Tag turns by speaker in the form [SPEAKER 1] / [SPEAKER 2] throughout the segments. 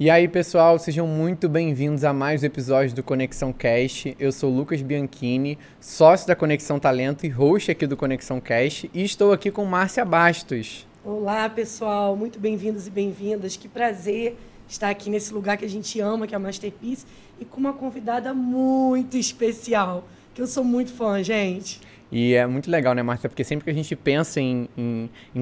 [SPEAKER 1] E aí, pessoal, sejam muito bem-vindos a mais um episódio do Conexão Cast. Eu sou o Lucas Bianchini, sócio da Conexão Talento e host aqui do Conexão Cast, e estou aqui com Márcia Bastos.
[SPEAKER 2] Olá, pessoal, muito bem-vindos e bem-vindas. Que prazer estar aqui nesse lugar que a gente ama, que é a Masterpiece, e com uma convidada muito especial, que eu sou muito fã, gente.
[SPEAKER 1] E é muito legal, né, Márcia? Porque sempre que a gente pensa em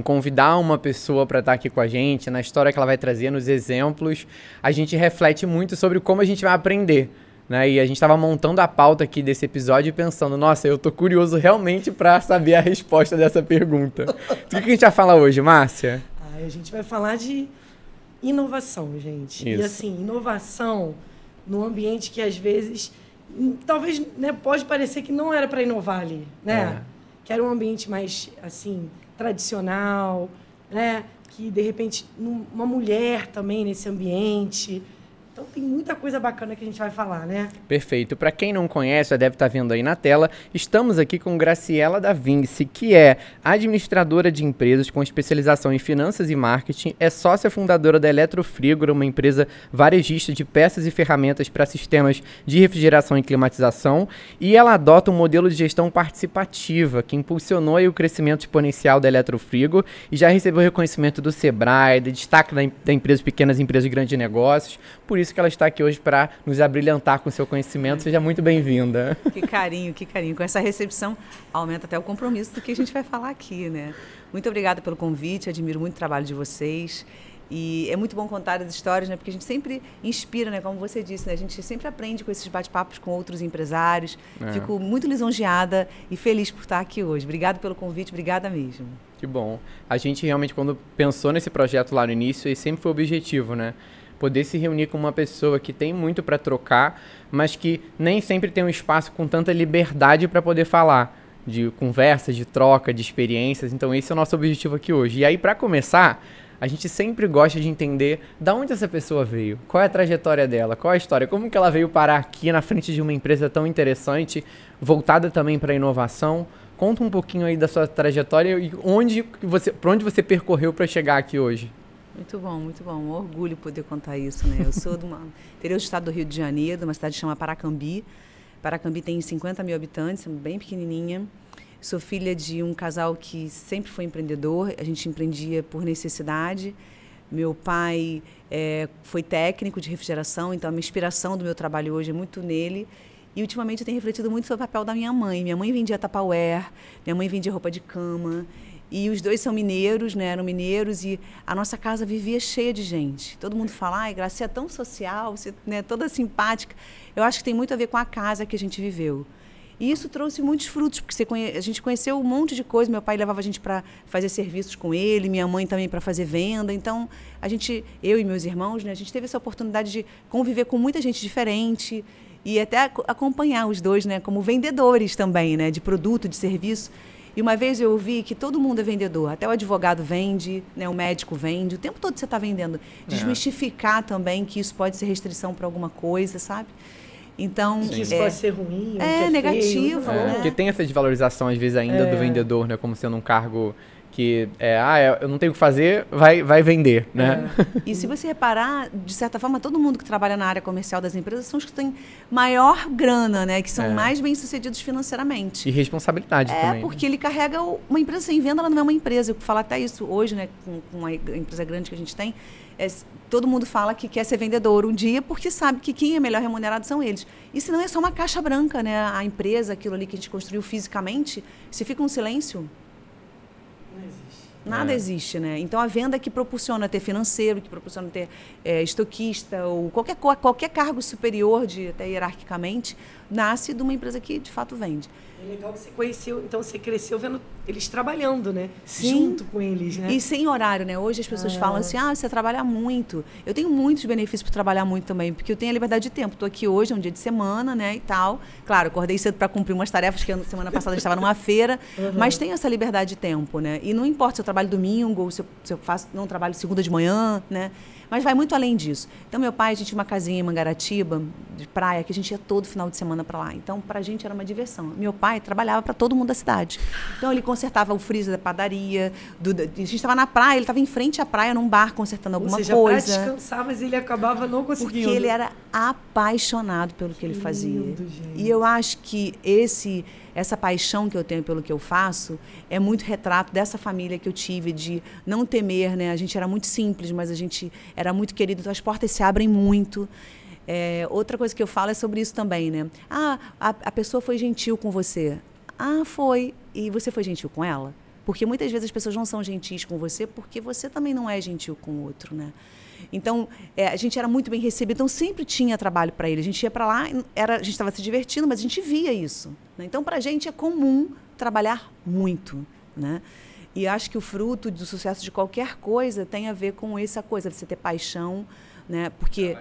[SPEAKER 1] convidar uma pessoa para estar aqui com a gente, na história que ela vai trazer, nos exemplos, a gente reflete muito sobre como a gente vai aprender, né? E a gente estava montando a pauta aqui desse episódio e pensando, nossa, eu tô curioso realmente para saber a resposta dessa pergunta. O que a gente vai falar hoje, Márcia?
[SPEAKER 2] A gente vai falar de inovação, gente.
[SPEAKER 1] Isso.
[SPEAKER 2] E assim, inovação num ambiente que às vezes... Talvez, né, pode parecer que não era para inovar ali, né? Que era um ambiente mais, assim, tradicional, né? Que, de repente, uma mulher também nesse ambiente. Então, tem muita coisa bacana que a gente vai falar, né?
[SPEAKER 1] Perfeito. Para quem não conhece, já deve estar vendo aí na tela, estamos aqui com Graciela da Vinci, que é administradora de empresas com especialização em finanças e marketing, é sócia fundadora da Eletrofrigora, uma empresa varejista de peças e ferramentas para sistemas de refrigeração e climatização, e ela adota um modelo de gestão participativa que impulsionou aí o crescimento exponencial da Eletrofrigo e já recebeu reconhecimento do Sebrae, de destaque da empresa pequenas e empresas de grandes negócios. Por isso que ela está aqui hoje para nos abrilhantar com seu conhecimento. Seja muito bem-vinda.
[SPEAKER 3] Que carinho, que carinho. Com essa recepção, aumenta até o compromisso do que a gente vai falar aqui, né? Muito obrigada pelo convite, admiro muito o trabalho de vocês. E é muito bom contar as histórias, né? Porque a gente sempre inspira, né? Como você disse, né? A gente sempre aprende com esses bate-papos com outros empresários. Fico muito lisonjeada e feliz por estar aqui hoje. Obrigada pelo convite, obrigada mesmo.
[SPEAKER 1] Que bom. A gente realmente, quando pensou nesse projeto lá no início, esse sempre foi o objetivo, né? Poder se reunir com uma pessoa que tem muito para trocar, mas que nem sempre tem um espaço com tanta liberdade para poder falar de conversas, de troca, de experiências. Então esse é o nosso objetivo aqui hoje. E aí, para começar, a gente sempre gosta de entender de onde essa pessoa veio, qual é a trajetória dela, qual é a história, como que ela veio parar aqui na frente de uma empresa tão interessante, voltada também para a inovação. Conta um pouquinho aí da sua trajetória e para onde você percorreu para chegar aqui hoje.
[SPEAKER 3] Muito bom, muito bom. Um orgulho poder contar isso, né? Eu sou do interior do estado do Rio de Janeiro, de uma cidade que chama Paracambi. Paracambi tem 50 mil habitantes, bem pequenininha. Sou filha de um casal que sempre foi empreendedor, a gente empreendia por necessidade. Meu pai foi técnico de refrigeração, então a minha inspiração do meu trabalho hoje é muito nele. E ultimamente eu tenho refletido muito sobre o papel da minha mãe. Minha mãe vendia Tupperware, minha mãe vendia roupa de cama. E os dois são mineiros, né? Eram mineiros, e a nossa casa vivia cheia de gente. Todo mundo fala, ai, Gracia é tão social, você, né, toda simpática. Eu acho que tem muito a ver com a casa que a gente viveu. E isso trouxe muitos frutos, porque a gente conheceu um monte de coisa. Meu pai levava a gente para fazer serviços com ele, minha mãe também para fazer venda. Então, eu e meus irmãos, né, a gente teve essa oportunidade de conviver com muita gente diferente e até acompanhar os dois, né, como vendedores também, né, de produto, de serviço. E uma vez eu ouvi que todo mundo é vendedor, até o advogado vende, né, o médico vende, o tempo todo você está vendendo. Desmistificar também que isso pode ser restrição para alguma coisa, sabe? Então,
[SPEAKER 2] que isso pode ser ruim, que é
[SPEAKER 3] negativo.
[SPEAKER 2] feio,
[SPEAKER 3] né?
[SPEAKER 1] Porque tem essa desvalorização, às vezes, ainda do vendedor, né? Como sendo um cargo que eu não tenho o que fazer, vai vender, né?
[SPEAKER 3] E se você reparar, de certa forma, todo mundo que trabalha na área comercial das empresas são os que têm maior grana, né? Que são mais bem-sucedidos financeiramente.
[SPEAKER 1] E responsabilidade também.
[SPEAKER 3] Porque ele carrega uma empresa sem venda, ela não é uma empresa. Eu falo até isso hoje, né? Com a empresa grande que a gente tem, todo mundo fala que quer ser vendedor um dia porque sabe que quem é melhor remunerado são eles. E se não é só uma caixa branca, né? A empresa, aquilo ali que a gente construiu fisicamente, se fica um silêncio... Nada existe, né? Então, a venda que proporciona ter financeiro, que proporciona ter estoquista, ou qualquer cargo superior, até hierarquicamente, nasce de uma empresa que, de fato, vende.
[SPEAKER 2] É legal que você conheceu, então você cresceu vendo eles trabalhando, né?
[SPEAKER 3] Sim.
[SPEAKER 2] Junto com eles, né?
[SPEAKER 3] E sem horário, né? Hoje as pessoas falam assim, você trabalha muito. Eu tenho muitos benefícios por trabalhar muito também, porque eu tenho a liberdade de tempo. Estou aqui hoje, é um dia de semana, né, e tal. Claro, acordei cedo para cumprir umas tarefas, que semana passada a gente estava numa feira, mas tenho essa liberdade de tempo, né? E não importa se eu trabalho domingo ou se eu não trabalho segunda de manhã, né? Mas vai muito além disso. Então, meu pai, a gente tinha uma casinha em Mangaratiba, de praia, que a gente ia todo final de semana para lá. Então, para a gente era uma diversão. Meu pai trabalhava para todo mundo da cidade. Então, ele consertava o freezer da padaria. A gente estava na praia, ele estava em frente à praia, num bar, consertando alguma coisa.
[SPEAKER 2] Para descansar, mas ele acabava não conseguindo.
[SPEAKER 3] Porque ele era apaixonado pelo que ele fazia.
[SPEAKER 2] Lindo, gente.
[SPEAKER 3] E eu acho que essa paixão que eu tenho pelo que eu faço é muito retrato dessa família que eu tive, de não temer, né? A gente era muito simples, mas a gente era muito querido, então as portas se abrem muito. Outra coisa que eu falo é sobre isso também, né? A pessoa foi gentil com você. Foi. E você foi gentil com ela? Porque muitas vezes as pessoas não são gentis com você porque você também não é gentil com o outro, né? Então, a gente era muito bem recebido, então sempre tinha trabalho para ele. A gente ia para lá, a gente estava se divertindo, mas a gente via isso, né? Então, para a gente é comum trabalhar muito, né? E acho que o fruto do sucesso de qualquer coisa tem a ver com essa coisa, você ter paixão, né? Porque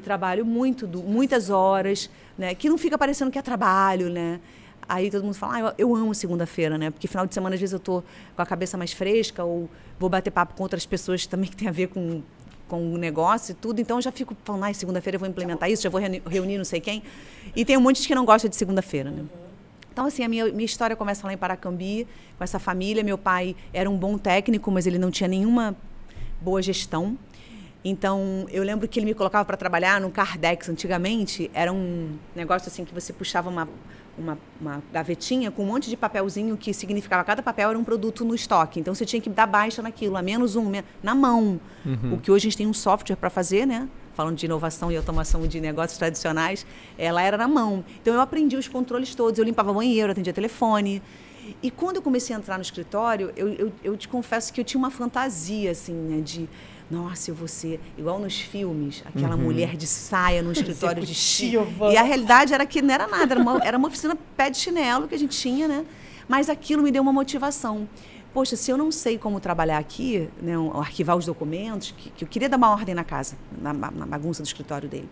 [SPEAKER 3] trabalho muito, muitas horas, né? Que não fica parecendo que é trabalho, né? Aí todo mundo fala, eu amo segunda-feira, né? Porque final de semana, às vezes, eu tô com a cabeça mais fresca ou vou bater papo com outras pessoas também que tem a ver com o negócio e tudo. Então, eu já fico falando, segunda-feira eu vou implementar isso, já vou reunir não sei quem. E tem um monte de gente que não gosta de segunda-feira, né? Então, assim, a minha história começa lá em Paracambi, com essa família. Meu pai era um bom técnico, mas ele não tinha nenhuma boa gestão. Então, eu lembro que ele me colocava para trabalhar no Cardex. Antigamente, era um negócio assim que você puxava uma gavetinha com um monte de papelzinho que significava cada papel era um produto no estoque. Então, você tinha que dar baixa naquilo, a menos um, na mão. O que hoje a gente tem um software para fazer, né? Falando de inovação e automação de negócios tradicionais, ela era na mão. Então, eu aprendi os controles todos. Eu limpava banheiro, atendia telefone. E quando eu comecei a entrar no escritório, eu te confesso que eu tinha uma fantasia, assim, né? De, nossa, eu vou ser igual nos filmes, aquela mulher de saia no escritório de chique. E a realidade era que não era nada, era uma oficina pé de chinelo que a gente tinha, né? Mas aquilo me deu uma motivação. Poxa, se eu não sei como trabalhar aqui, né, arquivar os documentos, que eu queria dar uma ordem na casa, na bagunça do escritório dele.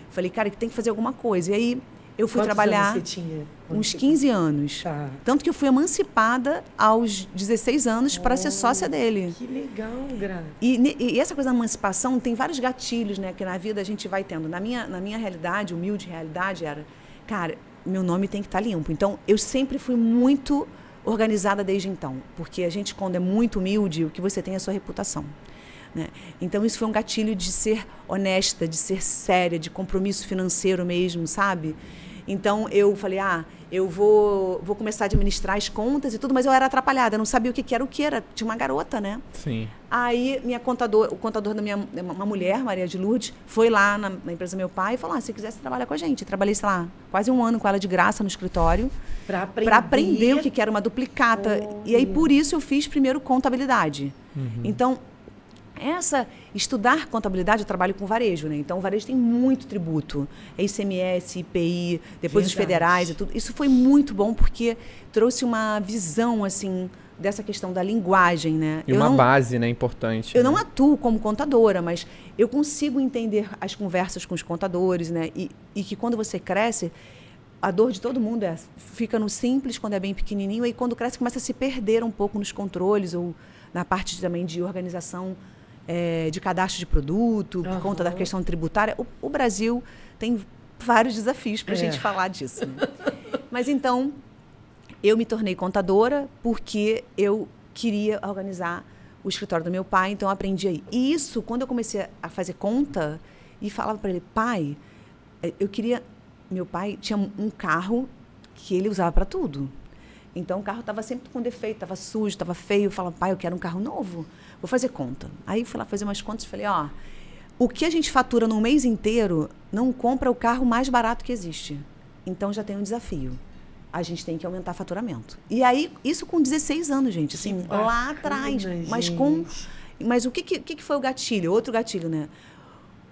[SPEAKER 3] Falei, cara, que tem que fazer alguma coisa. E aí eu fui trabalhar
[SPEAKER 2] você tinha?
[SPEAKER 3] uns 15 anos.
[SPEAKER 2] Tá.
[SPEAKER 3] Tanto que eu fui emancipada aos 16 anos para ser sócia dele.
[SPEAKER 2] Que legal, Gra.
[SPEAKER 3] E essa coisa da emancipação tem vários gatilhos, né, que na vida a gente vai tendo. Na minha realidade, humilde realidade, era, cara, meu nome tem que estar limpo. Então, eu sempre fui muito organizada desde então. Porque a gente, quando é muito humilde, o que você tem é a sua reputação, né? Então, isso foi um gatilho de ser honesta, de ser séria, de compromisso financeiro mesmo, sabe? Então, eu falei, eu vou começar a administrar as contas e tudo, mas eu era atrapalhada, eu não sabia o que era. Tinha uma garota, né?
[SPEAKER 1] Sim.
[SPEAKER 3] Aí, o contador da uma mulher, Maria de Lourdes, foi lá na empresa do meu pai e falou, se quiser, você trabalha com a gente. Eu trabalhei, sei lá, quase um ano com ela de graça no escritório. Para aprender o que era uma duplicata. E aí, por isso, eu fiz primeiro contabilidade. Então, estudar contabilidade, eu trabalho com varejo, né? Então, o varejo tem muito tributo. ICMS, IPI, depois os federais e tudo. Isso foi muito bom porque trouxe uma visão, assim, dessa questão da linguagem, né?
[SPEAKER 1] E uma base, né, importante.
[SPEAKER 3] Eu não atuo como contadora, mas eu consigo entender as conversas com os contadores, né? E que quando você cresce, a dor de todo mundo fica no simples quando é bem pequenininho, e quando cresce começa a se perder um pouco nos controles ou na parte também de organização de cadastro de produto, por conta da questão tributária. O Brasil tem vários desafios para a gente falar disso, né? Mas então, eu me tornei contadora porque eu queria organizar o escritório do meu pai, então eu aprendi aí. E isso, quando eu comecei a fazer conta e falava para ele, pai, eu queria... Meu pai tinha um carro que ele usava para tudo. Então, o carro estava sempre com defeito, estava sujo, estava feio. Eu falava, pai, eu quero um carro novo, vou fazer conta. Aí, fui lá fazer umas contas e falei, o que a gente fatura num mês inteiro não compra o carro mais barato que existe. Então, já tem um desafio. A gente tem que aumentar faturamento. E aí, isso com 16 anos, gente. Assim, lá atrás. Mas o que foi o gatilho? Outro gatilho, né?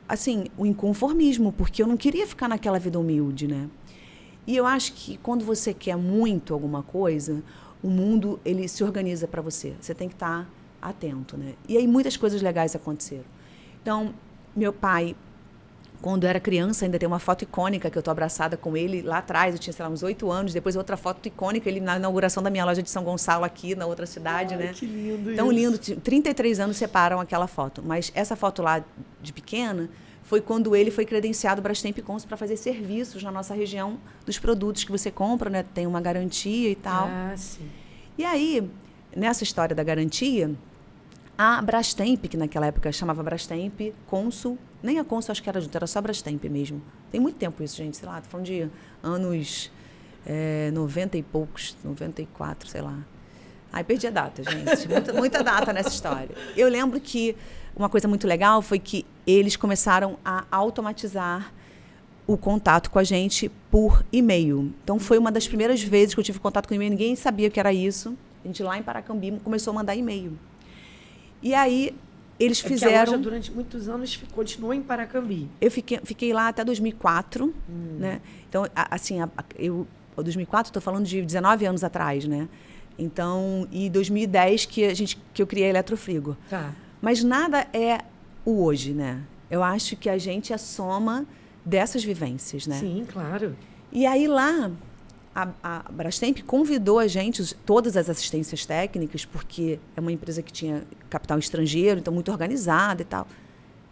[SPEAKER 3] Assim, o inconformismo, porque eu não queria ficar naquela vida humilde, né? E eu acho que quando você quer muito alguma coisa, o mundo, ele se organiza para você. Você tem que estar atento, né? E aí muitas coisas legais aconteceram. Então, meu pai Quando eu era criança, ainda tem uma foto icônica que eu tô abraçada com ele lá atrás. Eu tinha, sei lá, uns 8 anos. Depois outra foto icônica, ele na inauguração da minha loja de São Gonçalo aqui, na outra cidade, né?
[SPEAKER 2] Que lindo
[SPEAKER 3] Tão
[SPEAKER 2] isso.
[SPEAKER 3] lindo. 33 anos separam aquela foto. Mas essa foto lá, de pequena, foi quando ele foi credenciado Brastemp Consul para fazer serviços na nossa região dos produtos que você compra, né? Tem uma garantia e tal.
[SPEAKER 2] Ah, sim.
[SPEAKER 3] E aí, nessa história da garantia, a Brastemp, que naquela época chamava Brastemp Consul, nem a Consul acho que era junto, era só Brastemp mesmo. Tem muito tempo isso, gente, sei lá, tô falando de anos 90 e poucos, 94, sei lá. Ai, perdi a data, gente, muita data nessa história. Eu lembro que uma coisa muito legal foi que eles começaram a automatizar o contato com a gente por e-mail. Então, foi uma das primeiras vezes que eu tive contato com e-mail, ninguém sabia o que era isso. A gente lá em Paracambi começou a mandar e-mail. E aí, eles fizeram...
[SPEAKER 2] Porque a loja, durante muitos anos, continuou em Paracambi.
[SPEAKER 3] Eu fiquei lá até 2004, né? Então, assim, eu 2004, estou falando de 19 anos atrás, né? Então, e 2010 que eu criei a Eletrofrigo.
[SPEAKER 2] Tá.
[SPEAKER 3] Mas nada é o hoje, né? Eu acho que a gente é soma dessas vivências, né?
[SPEAKER 2] Sim, claro.
[SPEAKER 3] E aí lá, a Brastemp convidou a gente, todas as assistências técnicas, porque é uma empresa que tinha capital estrangeiro, então muito organizada e tal,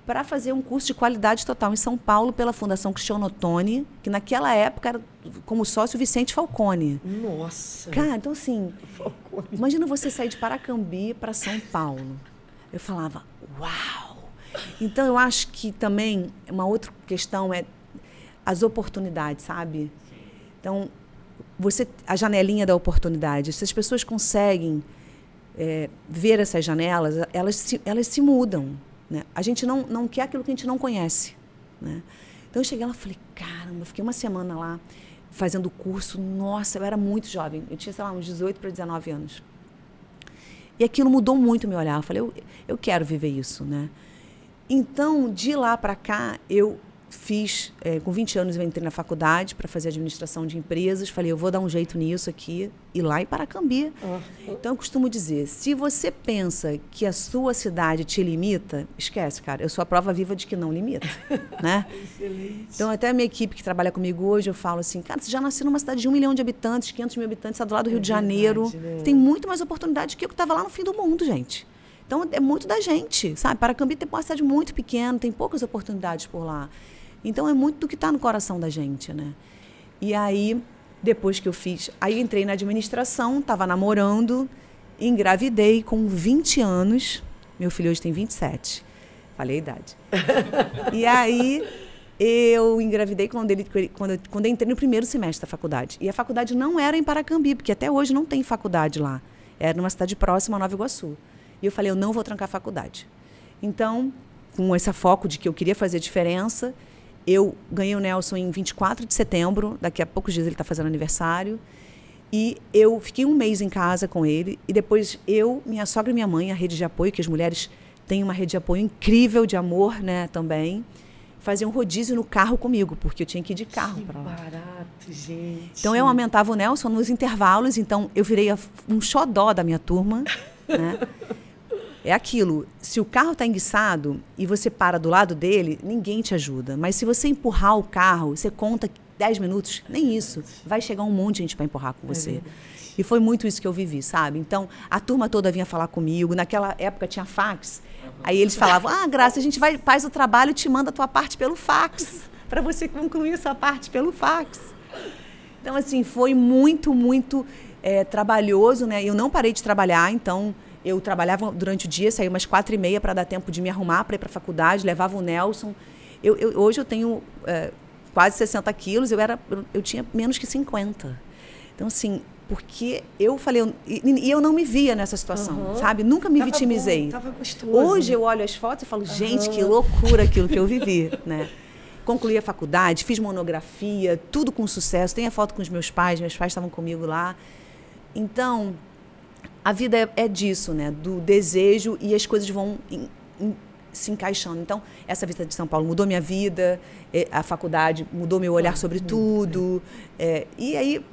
[SPEAKER 3] para fazer um curso de qualidade total em São Paulo pela Fundação Cristiano Ottoni, que naquela época era como sócio Vicente Falcone.
[SPEAKER 2] Nossa.
[SPEAKER 3] Cara, então assim,
[SPEAKER 2] Falcone.
[SPEAKER 3] imagina você sair de Paracambi para São Paulo. Eu falava, uau! Então, eu acho que também uma outra questão é as oportunidades, sabe? Então, a janelinha da oportunidade, se as pessoas conseguem ver essas janelas, elas se mudam, né? A gente não quer aquilo que a gente não conhece, né? Então, eu cheguei lá e falei, caramba, fiquei uma semana lá fazendo o curso. Nossa, eu era muito jovem. Eu tinha, sei lá, uns 18 para 19 anos. E aquilo mudou muito o meu olhar. Eu falei, eu quero viver isso, né? Então, de lá para cá, eu fiz... com 20 anos, eu entrei na faculdade para fazer administração de empresas. Falei, eu vou dar um jeito nisso aqui. E lá em Paracambi. Então, eu costumo dizer, se você pensa que a sua cidade te limita, esquece, cara. Eu sou a prova viva de que não limita, né?
[SPEAKER 2] Excelente.
[SPEAKER 3] Então, até a minha equipe que trabalha comigo hoje, eu falo assim, cara, você já nasceu numa cidade de 1 milhão de habitantes, 500 mil habitantes, está do lado do Rio de Janeiro.
[SPEAKER 2] Né?
[SPEAKER 3] Tem muito mais oportunidade que eu que estava lá no fim do mundo, gente. Então, é muito da gente, sabe? Paracambi tem uma cidade muito pequena, tem poucas oportunidades por lá. Então, é muito do que está no coração da gente, né? E aí, depois que eu fiz... Aí, eu entrei na administração, estava namorando, engravidei com 20 anos. Meu filho hoje tem 27. Falei a idade. E aí, eu engravidei quando eu entrei no primeiro semestre da faculdade. E a faculdade não era em Paracambi, porque até hoje não tem faculdade lá. Era numa cidade próxima a Nova Iguaçu. E eu falei, eu não vou trancar a faculdade. Então, com esse foco de que eu queria fazer diferença, eu ganhei o Nelson em 24 de setembro, daqui a poucos dias ele está fazendo aniversário, e eu fiquei um mês em casa com ele, e depois eu, minha sogra e minha mãe, a rede de apoio, que as mulheres têm uma rede de apoio incrível de amor, né, também, faziam rodízio no carro comigo, porque eu tinha que ir de carro para lá.
[SPEAKER 2] Que barato, gente.
[SPEAKER 3] Então, eu aumentava o Nelson nos intervalos, então eu virei um xodó da minha turma, né? É aquilo, se o carro está enguiçado e você para do lado dele, ninguém te ajuda. Mas se você empurrar o carro, você conta 10 minutos, nem isso. Vai chegar um monte de gente para empurrar com você. E foi muito isso que eu vivi, sabe? Então, a turma toda vinha falar comigo. Naquela época tinha fax. Aí eles falavam, Graça, a gente faz o trabalho e te manda a tua parte pelo fax. Para você concluir a sua parte pelo fax. Então, assim, foi muito, muito trabalhoso, né? Eu não parei de trabalhar, então... Eu trabalhava durante o dia, saía umas 4h30 para dar tempo de me arrumar para ir para a faculdade, levava o Nelson. Hoje eu tenho quase 60 quilos, eu tinha menos que 50. Então, assim, porque eu falei... E eu não me via nessa situação, sabe? Nunca me vitimizei.
[SPEAKER 2] Tava gostoso.
[SPEAKER 3] Hoje eu olho as fotos e falo, gente, que loucura aquilo que eu vivi, né? Concluí a faculdade, fiz monografia, tudo com sucesso. Tem a foto com os meus pais estavam comigo lá. Então... A vida é disso, né? Do desejo e as coisas vão se encaixando. Então, essa visita de São Paulo mudou minha vida, a faculdade mudou meu olhar sobre tudo. E aí,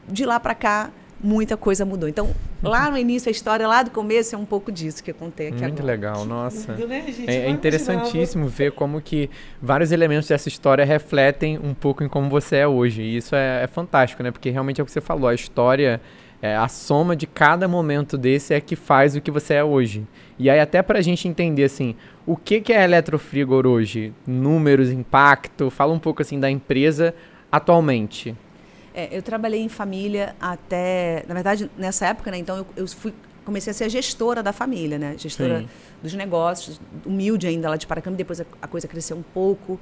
[SPEAKER 3] de lá para cá, muita coisa mudou. Então, lá no início, a história lá do começo é um pouco disso que eu contei aqui
[SPEAKER 1] Muito
[SPEAKER 3] agora.
[SPEAKER 1] legal, nossa.
[SPEAKER 2] Lindo, né, gente?
[SPEAKER 1] É
[SPEAKER 2] Eu
[SPEAKER 1] interessantíssimo ver como que vários elementos dessa história refletem um pouco em como você é hoje. E isso é fantástico, né? Porque realmente é o que você falou, a história, a soma de cada momento desse é que faz o que você é hoje. E aí até pra gente entender, assim, o que é a Eletrofrigor hoje? Números, impacto, fala um pouco, assim, da empresa atualmente.
[SPEAKER 3] Eu trabalhei em família até... Na verdade, nessa época, né? Então, eu comecei a ser a gestora da família, né? Gestora
[SPEAKER 1] Sim.
[SPEAKER 3] dos negócios, humilde ainda lá de Paracambi. Depois a coisa cresceu um pouco.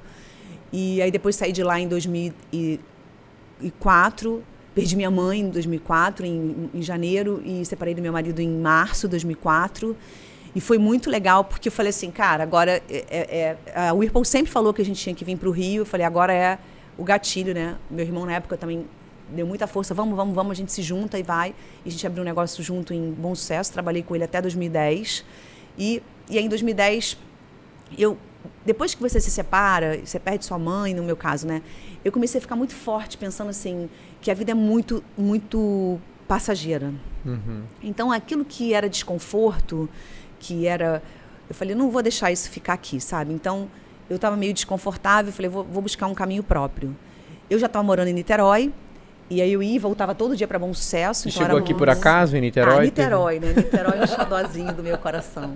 [SPEAKER 3] E aí depois saí de lá em 2004. Perdi minha mãe em 2004, em janeiro. E separei do meu marido em março de 2004. E foi muito legal, porque eu falei assim, cara, agora... a Whirlpool sempre falou que a gente tinha que vir para o Rio. Eu falei, agora é o gatilho, né? Meu irmão, na época, também deu muita força. Vamos, a gente se junta e vai. E a gente abriu um negócio junto em Bom Sucesso. Trabalhei com ele até 2010. E aí, em 2010, depois que você se separa, você perde sua mãe, no meu caso, né? Eu comecei a ficar muito forte, pensando assim, que a vida é muito, muito passageira.
[SPEAKER 1] Uhum.
[SPEAKER 3] Então, aquilo que era desconforto, eu falei, não vou deixar isso ficar aqui, sabe? Então, eu estava meio desconfortável, falei, vou buscar um caminho próprio. Eu já estava morando em Niterói, e aí eu ia e voltava todo dia para Bom Sucesso.
[SPEAKER 1] Então chegou aqui por acaso, em Niterói?
[SPEAKER 3] Niterói, né? Niterói é um xodózinho do meu coração.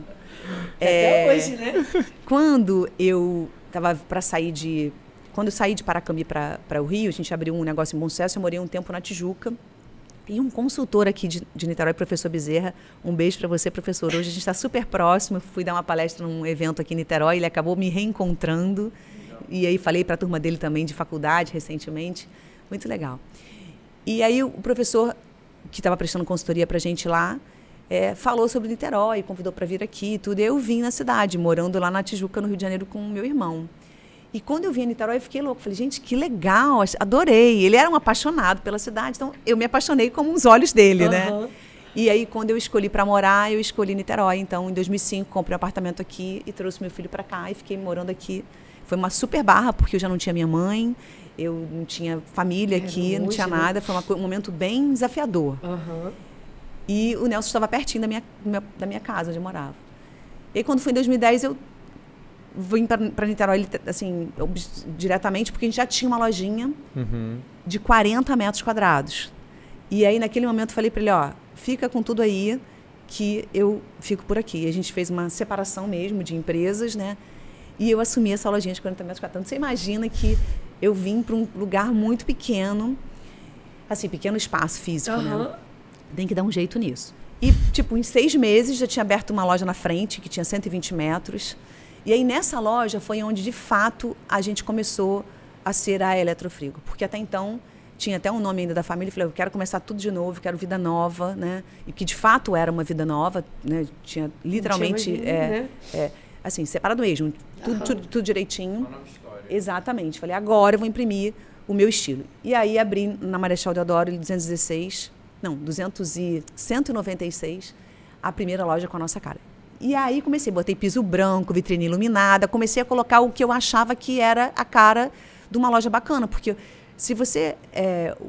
[SPEAKER 2] Até hoje, né?
[SPEAKER 3] Quando eu estava para sair Quando eu saí de Paracambi para o Rio, a gente abriu um negócio em Bom Sucesso, eu morei um tempo na Tijuca. E um consultor aqui de Niterói, professor Bezerra, um beijo para você, professor. Hoje a gente está super próximo, eu fui dar uma palestra num evento aqui em Niterói, ele acabou me reencontrando. E aí falei para a turma dele também de faculdade recentemente. Muito legal. E aí o professor, que estava prestando consultoria para a gente lá, falou sobre Niterói, convidou para vir aqui e tudo. E eu vim na cidade, morando lá na Tijuca, no Rio de Janeiro, com o meu irmão. E quando eu vim a Niterói, eu fiquei louco. Falei, gente, que legal, adorei. Ele era um apaixonado pela cidade, então eu me apaixonei como os olhos dele, né? E aí, quando eu escolhi para morar, eu escolhi Niterói. Então, em 2005, comprei um apartamento aqui e trouxe meu filho para cá e fiquei morando aqui. Foi uma super barra, porque eu já não tinha minha mãe, eu não tinha família aqui, não tinha nada. Foi um momento bem desafiador. E o Nelson estava pertinho da minha casa, onde eu morava. E aí, quando foi em 2010, eu vim para Niterói, assim, diretamente, porque a gente já tinha uma lojinha de 40 metros quadrados. E aí, naquele momento, eu falei para ele, ó, fica com tudo aí, que eu fico por aqui. E a gente fez uma separação mesmo de empresas, né? E eu assumi essa lojinha de 40 metros quadrados. Então, você imagina que eu vim para um lugar muito pequeno, assim, pequeno espaço físico, né? Tem que dar um jeito nisso. E, tipo, em 6 meses, já tinha aberto uma loja na frente, que tinha 120 metros. E aí, nessa loja, foi onde, de fato, a gente começou a ser a Eletrofrigo. Porque até então, tinha até um nome ainda da família. Eu falei, eu quero começar tudo de novo, quero vida nova, né? E que, de fato, era uma vida nova, né? Tinha, literalmente, assim, separado mesmo. Tudo direitinho.
[SPEAKER 1] Uma nova história.
[SPEAKER 3] Exatamente. Falei, agora eu vou imprimir o meu estilo. E aí, abri na Marechal Deodoro, 196, a primeira loja com a nossa cara. E aí comecei, botei piso branco, vitrine iluminada, comecei a colocar o que eu achava que era a cara de uma loja bacana, porque se você,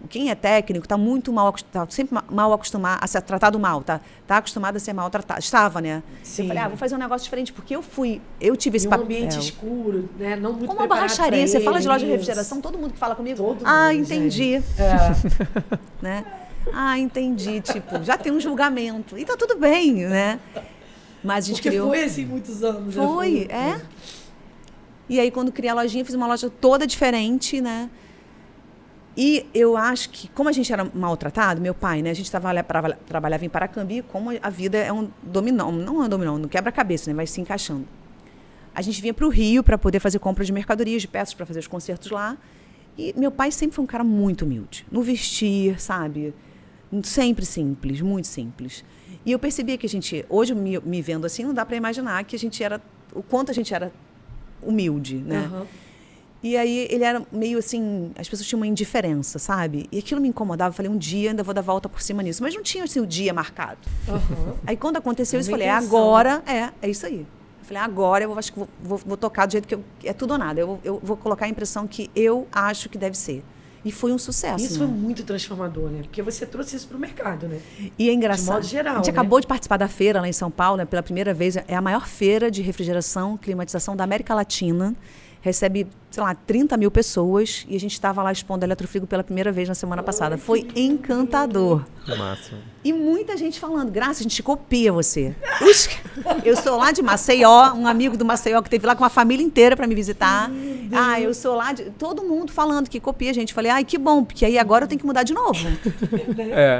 [SPEAKER 3] quem é técnico, está muito mal, tá sempre mal acostumado a ser tratado mal, tá acostumado a ser maltratado, estava, né?
[SPEAKER 2] Sim.
[SPEAKER 3] Eu falei, vou fazer um negócio diferente, porque eu tive esse papel.
[SPEAKER 2] Um ambiente escuro, né? Não muito
[SPEAKER 3] como uma borracharia, você fala de loja de refrigeração, todo mundo que fala comigo, entendi. Né? Entendi, tipo, já tem um julgamento, e tá tudo bem, né? Mas a gente
[SPEAKER 2] criou... foi assim muitos anos.
[SPEAKER 3] Foi, E aí, quando criei a lojinha, fiz uma loja toda diferente, né? E eu acho que, como a gente era maltratado, meu pai, né? A gente trabalhava em Paracambi, como a vida é um dominó, não é um dominó, não quebra-cabeça, né? Vai se encaixando. A gente vinha para o Rio para poder fazer compra de mercadorias, de peças para fazer os concertos lá. E meu pai sempre foi um cara muito humilde. No vestir, sabe? Sempre simples, muito simples. E eu percebia que a gente, hoje me vendo assim, não dá para imaginar que a gente era, o quanto a gente era humilde, né? E aí ele era meio assim, as pessoas tinham uma indiferença, sabe? E aquilo me incomodava, eu falei, um dia ainda vou dar volta por cima nisso. Mas não tinha assim o dia marcado. Aí quando aconteceu isso, eu falei, agora, é isso aí. Eu falei, agora eu acho que vou tocar do jeito que é tudo ou nada. Eu vou colocar a impressão que eu acho que deve ser. E foi um sucesso.
[SPEAKER 2] Isso
[SPEAKER 3] né?
[SPEAKER 2] foi muito transformador, né? Porque você trouxe isso para o mercado, né?
[SPEAKER 3] E é engraçado.
[SPEAKER 2] De modo geral,
[SPEAKER 3] a gente acabou de participar da feira lá em São Paulo, né? Pela primeira vez. É a maior feira de refrigeração, climatização da América Latina. Recebe, sei lá, 30 mil pessoas. E a gente estava lá expondo a Eletrofrigo pela primeira vez na semana passada. Foi encantador.
[SPEAKER 1] Massa.
[SPEAKER 3] E muita gente falando, Graça, a gente copia você. Eu sou lá de Maceió, um amigo do Maceió que esteve lá com a família inteira para me visitar. Eu sou lá de... Todo mundo falando que copia a gente. Falei, ai, que bom, porque aí agora eu tenho que mudar de novo.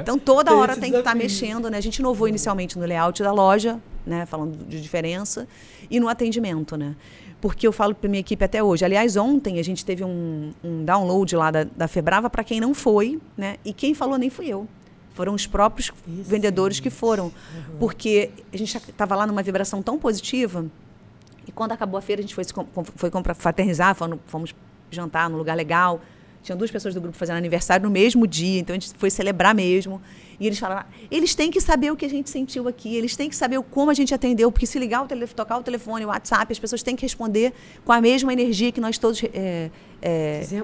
[SPEAKER 3] Então, toda hora tem que estar mexendo, né? A gente inovou inicialmente no layout da loja, né? Falando de diferença, e no atendimento, né? Porque eu falo para minha equipe até hoje. Aliás, ontem a gente teve um download lá da Febrava para quem não foi, né? E quem falou nem fui eu. Foram os próprios vendedores que foram. Porque a gente estava lá numa vibração tão positiva. E quando acabou a feira, a gente foi fraternizar, fomos jantar num lugar legal. Tinham 2 pessoas do grupo fazendo aniversário no mesmo dia, então a gente foi celebrar mesmo. E eles falaram, eles têm que saber o que a gente sentiu aqui, eles têm que saber como a gente atendeu, porque se ligar tocar o telefone, o WhatsApp, as pessoas têm que responder com a mesma energia que nós todos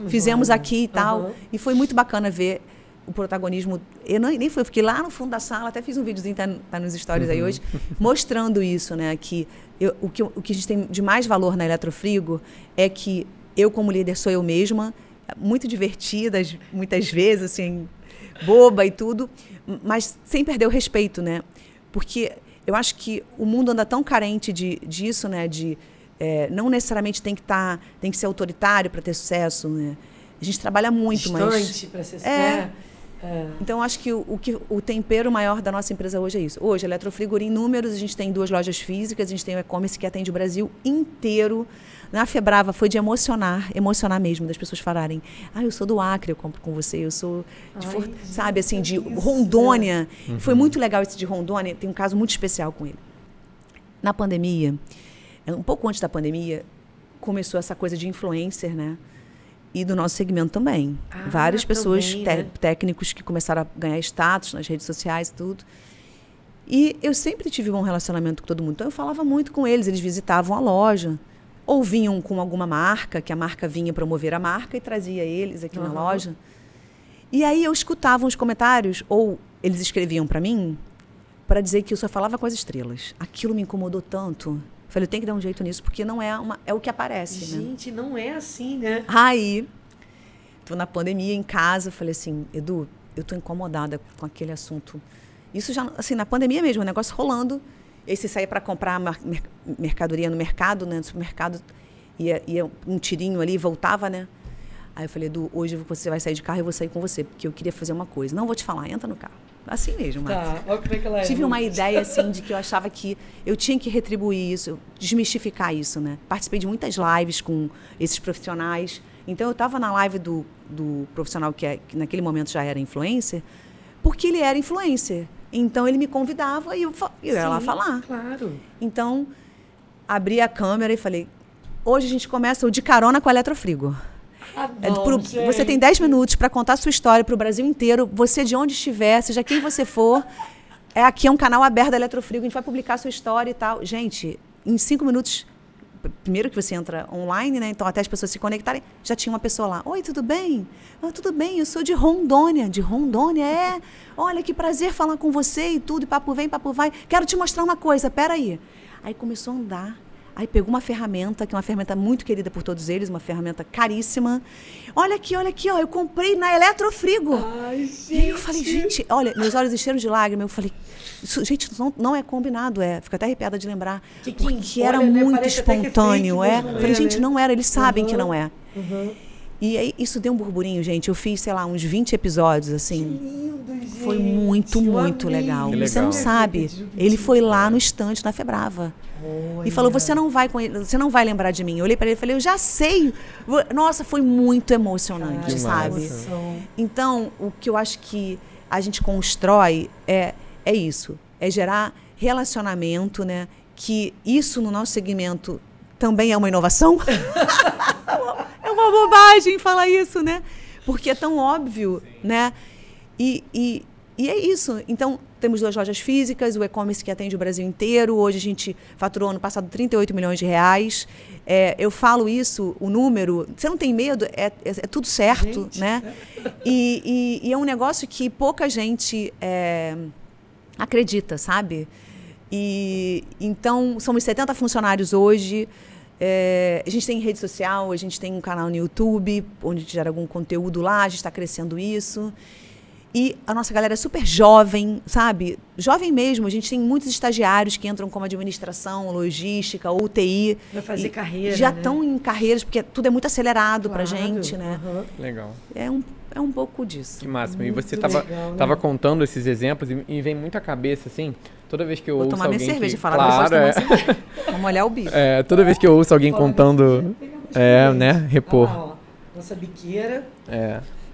[SPEAKER 3] fizemos aqui e tal. E foi muito bacana ver o protagonismo. Eu nem fui, eu fiquei lá no fundo da sala, até fiz um videozinho, tá nos stories aí hoje, mostrando isso, né? Que o que a gente tem de mais valor na Eletrofrigo é que eu, como líder, sou eu mesma, muito divertida, muitas vezes, assim, boba e tudo, mas sem perder o respeito, né? Porque eu acho que o mundo anda tão carente disso, né? Não necessariamente tem que ser autoritário para ter sucesso, né? A gente trabalha muito,
[SPEAKER 2] distante para ser sucesso.
[SPEAKER 3] Então, acho que o tempero maior da nossa empresa hoje é isso. Hoje, a Eletrofrigo, em números, a gente tem 2 lojas físicas, a gente tem o e-commerce que atende o Brasil inteiro. Na Febrava foi de emocionar mesmo, das pessoas falarem, eu sou do Acre, eu compro com você, eu sou de sabe, assim, de Rondônia. Foi muito legal esse de Rondônia, tem um caso muito especial com ele. Na pandemia, um pouco antes da pandemia, começou essa coisa de influencer, né? E do nosso segmento também. Várias pessoas, também, técnicos que começaram a ganhar status nas redes sociais e tudo. E eu sempre tive um bom relacionamento com todo mundo. Então, eu falava muito com eles visitavam a loja. Ou vinham com alguma marca, que a marca vinha promover a marca e trazia eles aqui na loja. E aí eu escutava os comentários, ou eles escreviam para mim, para dizer que eu só falava com as estrelas. Aquilo me incomodou tanto. Falei, eu tenho que dar um jeito nisso, porque não é o que aparece.
[SPEAKER 2] Gente, né? Não é assim, né?
[SPEAKER 3] Aí, tô na pandemia, em casa, falei assim, Edu, eu tô incomodada com aquele assunto. Isso já, assim, na pandemia mesmo, o negócio rolando. E aí você saía para comprar mercadoria no mercado, né? No supermercado, ia um tirinho ali, voltava, né? Aí eu falei, Edu, hoje você vai sair de carro e eu vou sair com você, porque eu queria fazer uma coisa. Não vou te falar, entra no carro. Assim mesmo,
[SPEAKER 2] Tá, olha como é que ela é.
[SPEAKER 3] Tive uma ideia, assim, de que eu achava que eu tinha que retribuir isso, desmistificar isso, né? Participei de muitas lives com esses profissionais. Então, eu estava na live do profissional que naquele momento já era influencer, porque ele era influencer. Então, ele me convidava e eu ia lá falar.
[SPEAKER 2] Claro.
[SPEAKER 3] Então, abri a câmera e falei, hoje a gente começa o De Carona com a Eletrofrigo. Você tem 10 minutos para contar a sua história para o Brasil inteiro. Você, de onde estiver, seja quem você for, aqui é um canal aberto da Eletrofrigo, a gente vai publicar a sua história e tal. Gente, em 5 minutos, primeiro que você entra online, né? Então, até as pessoas se conectarem, já tinha uma pessoa lá. Oi, tudo bem? Tudo bem, eu sou de Rondônia. De Rondônia, Olha, que prazer falar com você e tudo, e papo vem, papo vai. Quero te mostrar uma coisa, peraí. Aí começou a andar. Aí pegou uma ferramenta, que é uma ferramenta muito querida por todos eles, uma ferramenta caríssima. Olha aqui, ó, eu comprei na Eletrofrigo.
[SPEAKER 2] Ai, gente.
[SPEAKER 3] E aí eu falei, gente, olha, meus olhos encheram de lágrimas. Eu falei, isso, gente, não é combinado, Fico até arrepiada de lembrar. Porque era muito espontâneo, Falei, gente, não era, eles sabem que não é. E aí isso deu um burburinho, gente. Eu fiz, sei lá, uns 20 episódios, assim.
[SPEAKER 2] Que lindo, gente.
[SPEAKER 3] Foi muito legal. Você não sabe. Ele foi lá no estande na Febrava. E falou, você não vai lembrar de mim. Eu olhei para ele e falei, eu já sei. Nossa, foi muito emocionante, sabe? Então, o que eu acho que a gente constrói é isso. É gerar relacionamento, né? Que isso no nosso segmento também é uma inovação. É uma bobagem falar isso, né? Porque é tão óbvio, né? E E é isso. Então, temos 2 lojas físicas, o e-commerce que atende o Brasil inteiro. Hoje a gente faturou ano passado 38 milhões de reais. Eu falo isso, o número, você não tem medo, é tudo certo, gente, né? E é um negócio que pouca gente acredita, sabe? E então, somos 70 funcionários hoje. A gente tem rede social, a gente tem um canal no YouTube, onde a gente gera algum conteúdo lá, a gente está crescendo isso. E a nossa galera é super jovem, sabe? Jovem mesmo. A gente tem muitos estagiários que entram como administração, logística, ou TI.
[SPEAKER 2] Vai fazer carreira,
[SPEAKER 3] já
[SPEAKER 2] né?
[SPEAKER 3] estão em carreiras, porque tudo é muito acelerado pra gente, né?
[SPEAKER 2] Uhum.
[SPEAKER 1] Legal.
[SPEAKER 3] É um pouco disso.
[SPEAKER 1] Que máximo. E você
[SPEAKER 2] Muito
[SPEAKER 1] tava
[SPEAKER 2] legal,
[SPEAKER 1] contando esses exemplos e vem muito à cabeça, assim, toda vez que eu ouço
[SPEAKER 3] Vou tomar
[SPEAKER 1] alguém
[SPEAKER 3] minha cerveja
[SPEAKER 1] que...
[SPEAKER 3] e falar
[SPEAKER 1] Claro,
[SPEAKER 3] depois tomar cerveja. Vamos olhar o bicho.
[SPEAKER 1] toda vez que eu ouço alguém contando... né? Repor.
[SPEAKER 2] Ah, ó, nossa biqueira.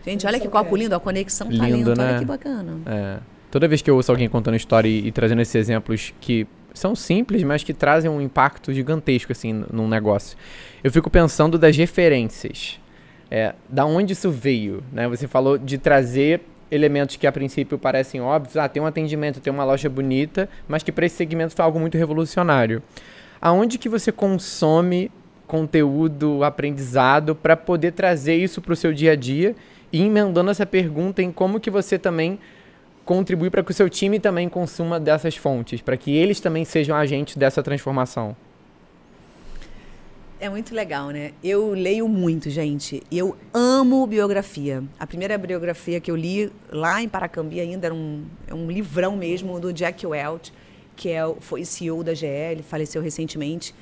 [SPEAKER 3] Gente, olha que copo lindo, a conexão tá
[SPEAKER 1] Lindo,
[SPEAKER 3] linda,
[SPEAKER 1] né?
[SPEAKER 3] olha que bacana.
[SPEAKER 1] Toda vez que eu ouço alguém contando história e trazendo esses exemplos que são simples, mas que trazem um impacto gigantesco, assim, num negócio, eu fico pensando das referências. Da onde isso veio, né? Você falou de trazer elementos que a princípio parecem óbvios. Tem um atendimento, tem uma loja bonita, mas que para esse segmento foi algo muito revolucionário. Aonde que você consome conteúdo, aprendizado, para poder trazer isso para o seu dia a dia? E emendando essa pergunta em como que você também contribui para que o seu time também consuma dessas fontes, para que eles também sejam agentes dessa transformação.
[SPEAKER 3] É muito legal, né? Eu leio muito, gente. Eu amo biografia. A primeira biografia que eu li lá em Paracambi ainda era um livrão mesmo do Jack Welch, que foi CEO da GE, ele faleceu recentemente.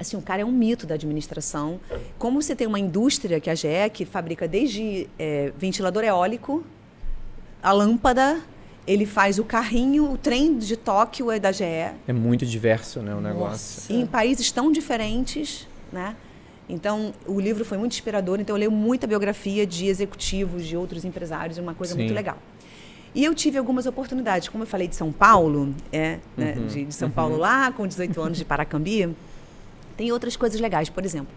[SPEAKER 3] Assim, o cara é um mito da administração. Como você tem uma indústria, que é a GE, que fabrica desde ventilador eólico, a lâmpada, ele faz o carrinho, o trem de Tóquio é da GE.
[SPEAKER 1] É muito diverso, né, o negócio.
[SPEAKER 3] E em países tão diferentes, né? Então, o livro foi muito inspirador. Então, eu leio muita biografia de executivos, de outros empresários, é uma coisa muito legal. E eu tive algumas oportunidades. Como eu falei de São Paulo, né, de São Paulo lá, com 18 anos de Paracambi, tem outras coisas legais. Por exemplo,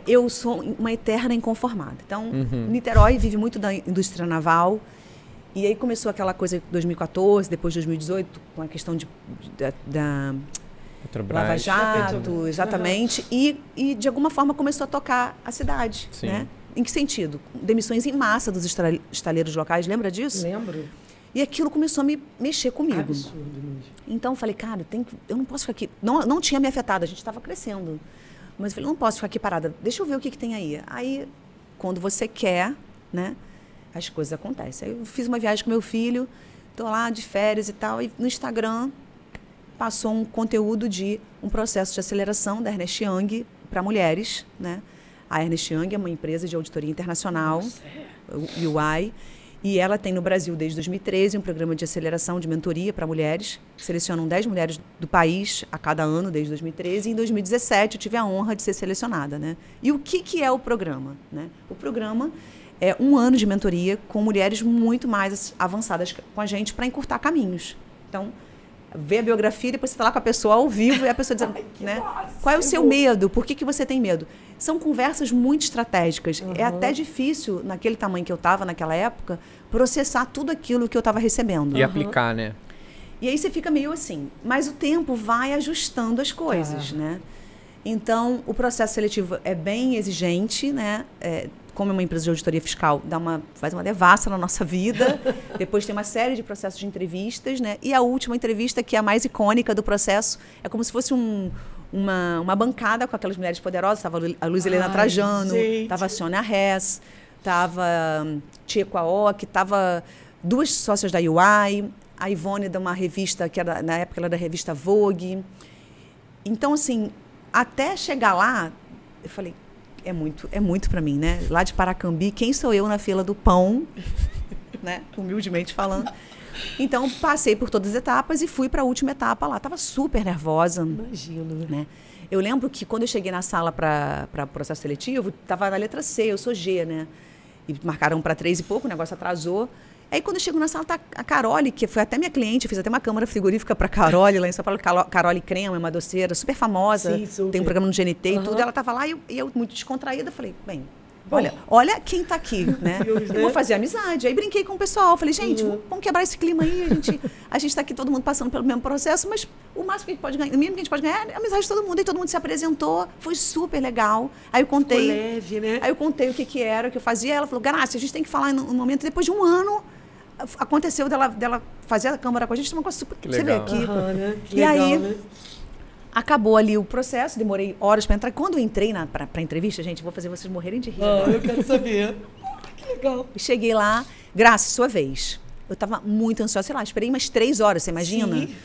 [SPEAKER 3] eu sou uma eterna inconformada. Então, Niterói vive muito da indústria naval. E aí começou aquela coisa em 2014, depois de 2018, com a questão da Lava Jato, exatamente. E, de alguma forma, começou a tocar a cidade. Né? Em que sentido? Demissões em massa dos estaleiros locais. Lembra disso?
[SPEAKER 2] Lembro.
[SPEAKER 3] E aquilo começou a me mexer comigo.
[SPEAKER 2] Absurdo mesmo.
[SPEAKER 3] Então, eu falei, cara, eu não posso ficar aqui. Não tinha me afetado, a gente estava crescendo. Mas eu falei, não posso ficar aqui parada. Deixa eu ver o que tem aí. Aí, quando você quer, né, as coisas acontecem. Aí eu fiz uma viagem com meu filho, estou lá de férias e tal, e no Instagram passou um conteúdo de um processo de aceleração da Ernst Young para mulheres, né? A Ernst Young é uma empresa de auditoria internacional, UI, e ela tem no Brasil, desde 2013, um programa de aceleração de mentoria para mulheres. Selecionam 10 mulheres do país a cada ano, desde 2013. E em 2017, eu tive a honra de ser selecionada. Né? E o que é o programa? Né? O programa é 1 ano de mentoria com mulheres muito mais avançadas com a gente para encurtar caminhos. Então, vê a biografia e depois você está lá com a pessoa ao vivo e a pessoa dizendo, né? Qual é o seu medo? Por que você tem medo? São conversas muito estratégicas. É até difícil, naquele tamanho que eu estava naquela época, processar tudo aquilo que eu estava recebendo.
[SPEAKER 1] E aplicar, né?
[SPEAKER 3] E aí você fica meio assim. Mas o tempo vai ajustando as coisas, né? Então, o processo seletivo é bem exigente, né? Como é uma empresa de auditoria fiscal, faz uma devassa na nossa vida. Depois tem uma série de processos de entrevistas, né? E a última entrevista, que é a mais icônica do processo, é como se fosse uma bancada com aquelas mulheres poderosas. Estava a Luiz Helena Trajano, estava a Sônia Hess, estava Tcheco Aoki, estava 2 sócias da UI, a Ivone de uma revista, que era, na época ela era da revista Vogue. Então, assim, até chegar lá, eu falei, é muito para mim, né? Lá de Paracambi, quem sou eu na fila do pão, né? Humildemente falando. Então, passei por todas as etapas e fui para a última etapa lá. Estava super nervosa.
[SPEAKER 2] Imagino.
[SPEAKER 3] Né? Eu lembro que quando eu cheguei na sala para processo seletivo, estava na letra C, eu sou G, né? E marcaram para 3 e pouco, o negócio atrasou. Aí, quando eu chego na sala, tá a Carole, que foi até minha cliente, eu fiz até uma câmara frigorífica para a Carole, lá em São Paulo. Carole Crema, é uma doceira super famosa, tem um programa no GNT e tudo. Ela estava lá e eu muito descontraída, falei, bem, Olha quem tá aqui, né?
[SPEAKER 2] Deus, né?
[SPEAKER 3] Eu vou fazer amizade. Aí brinquei com o pessoal, falei, gente, vamos quebrar esse clima aí, a gente tá aqui todo mundo passando pelo mesmo processo, mas o máximo que a gente pode ganhar, o mínimo que a gente pode ganhar é a amizade de todo mundo. E todo mundo se apresentou, foi super legal. Aí eu contei,
[SPEAKER 2] ficou leve, né?
[SPEAKER 3] Aí eu contei o que era, o que eu fazia. Ela falou, Graça, a gente tem que falar no momento. E depois de um ano, aconteceu dela fazer a câmara com a gente, uma coisa super... Você vê aqui.
[SPEAKER 2] Né?
[SPEAKER 3] E legal, aí... Né? Acabou ali o processo, demorei horas para entrar. Quando eu entrei para a entrevista, gente, vou fazer vocês morrerem de rir.
[SPEAKER 2] Eu quero saber. Que legal.
[SPEAKER 3] Cheguei lá, Graça, sua vez. Eu estava muito ansiosa, sei lá, esperei umas 3 horas, você imagina?
[SPEAKER 2] Sim.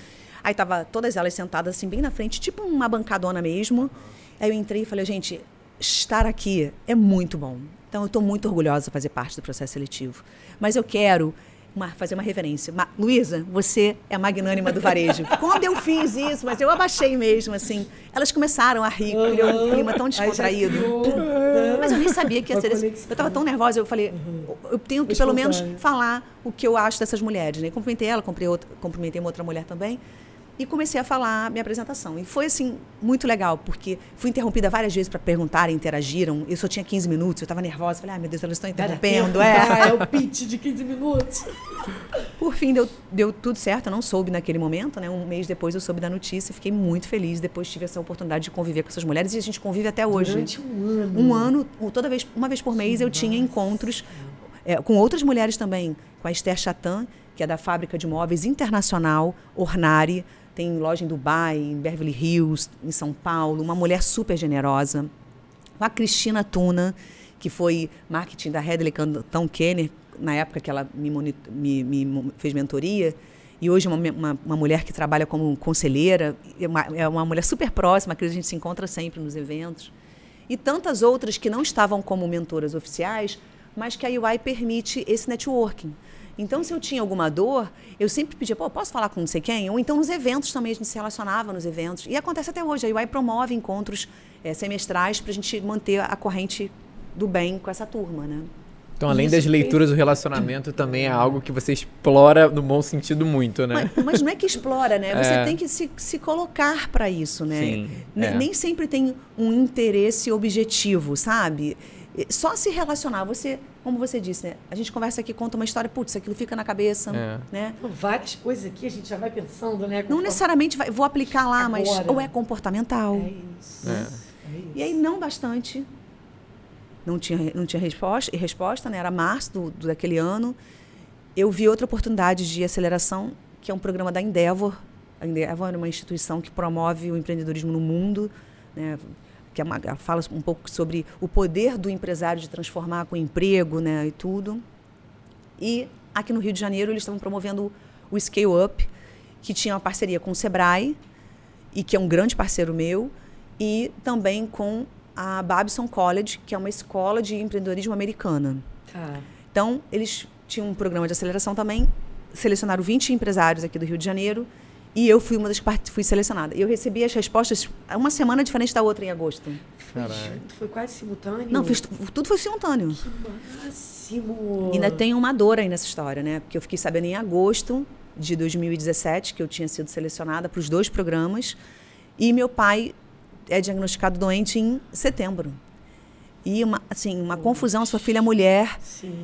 [SPEAKER 3] Aí tava todas elas sentadas assim, bem na frente, tipo uma bancadona mesmo. Aí eu entrei e falei, gente, estar aqui é muito bom. Então eu estou muito orgulhosa de fazer parte do processo seletivo. Mas eu quero fazer uma reverência. Luísa, você é a magnânima do varejo. Quando eu fiz isso, mas eu abaixei mesmo, assim, elas começaram a rir, criou um clima tão descontraído. Mas eu nem sabia que ia ser assim. Eu estava tão nervosa, eu falei, eu tenho que pelo menos falar o que eu acho dessas mulheres, né? Cumprimentei ela, cumprimentei uma outra mulher também. E comecei a falar a minha apresentação. E foi, assim, muito legal, porque fui interrompida várias vezes para perguntarem, interagiram. Eu só tinha 15 minutos, eu estava nervosa. Falei, meu Deus, elas estão interrompendo.
[SPEAKER 2] É o pitch de 15 minutos.
[SPEAKER 3] Por fim, deu tudo certo. Eu não soube naquele momento, né? Um mês depois eu soube da notícia. Fiquei muito feliz. Depois tive essa oportunidade de conviver com essas mulheres. E a gente convive até hoje.
[SPEAKER 2] Durante um ano.
[SPEAKER 3] Um ano, uma vez por mês, eu tinha encontros com outras mulheres também. Com a Esther Chatan, que é da fábrica de móveis internacional, Ornari. Tem loja em Dubai, em Beverly Hills, em São Paulo, uma mulher super generosa. A Cristina Tuna, que foi marketing da Hedley Cantão Kenner, na época que ela me fez mentoria, e hoje uma mulher que trabalha como conselheira, é uma mulher super próxima, que a gente se encontra sempre nos eventos. E tantas outras que não estavam como mentoras oficiais, mas que a UI permite esse networking. Então, se eu tinha alguma dor, eu sempre pedia, posso falar com não sei quem? Ou então nos eventos também, a gente se relacionava nos eventos. E acontece até hoje, a UI promove encontros semestrais para a gente manter a corrente do bem com essa turma, né?
[SPEAKER 1] Então, além das leituras, o relacionamento também é algo que você explora no bom sentido muito, né?
[SPEAKER 3] Mas não é que explora, né? Você tem que se colocar para isso, né?
[SPEAKER 1] Sim,
[SPEAKER 3] Nem sempre tem um interesse objetivo, sabe? Só se relacionar, como você disse, né? A gente conversa aqui, conta uma história, putz, aquilo fica na cabeça, né?
[SPEAKER 2] Várias coisas aqui a gente já vai pensando, né?
[SPEAKER 3] Não necessariamente vou aplicar lá, mas ou é comportamental.
[SPEAKER 2] É isso.
[SPEAKER 3] E aí, não bastante. Não tinha resposta, né? Era março daquele ano. Eu vi outra oportunidade de aceleração, que é um programa da Endeavor. A Endeavor é uma instituição que promove o empreendedorismo no mundo, né? Que ela fala um pouco sobre o poder do empresário de transformar com emprego, né, e tudo. E aqui no Rio de Janeiro eles estavam promovendo o Scale Up, que tinha uma parceria com o Sebrae, e que é um grande parceiro meu, e também com a Babson College, que é uma escola de empreendedorismo americana.
[SPEAKER 2] Tá.
[SPEAKER 3] Então, eles tinham um programa de aceleração também, selecionaram 20 empresários aqui do Rio de Janeiro, e eu fui uma das que fui selecionada. E eu recebi as respostas uma semana diferente da outra em agosto.
[SPEAKER 2] Foi quase simultâneo?
[SPEAKER 3] Não, tudo foi simultâneo.
[SPEAKER 2] Que máximo!
[SPEAKER 3] E ainda tem uma dor aí nessa história, né? Porque eu fiquei sabendo em agosto de 2017 que eu tinha sido selecionada para os 2 programas. E meu pai é diagnosticado doente em setembro. E uma confusão, sua filha é mulher.
[SPEAKER 2] Sim.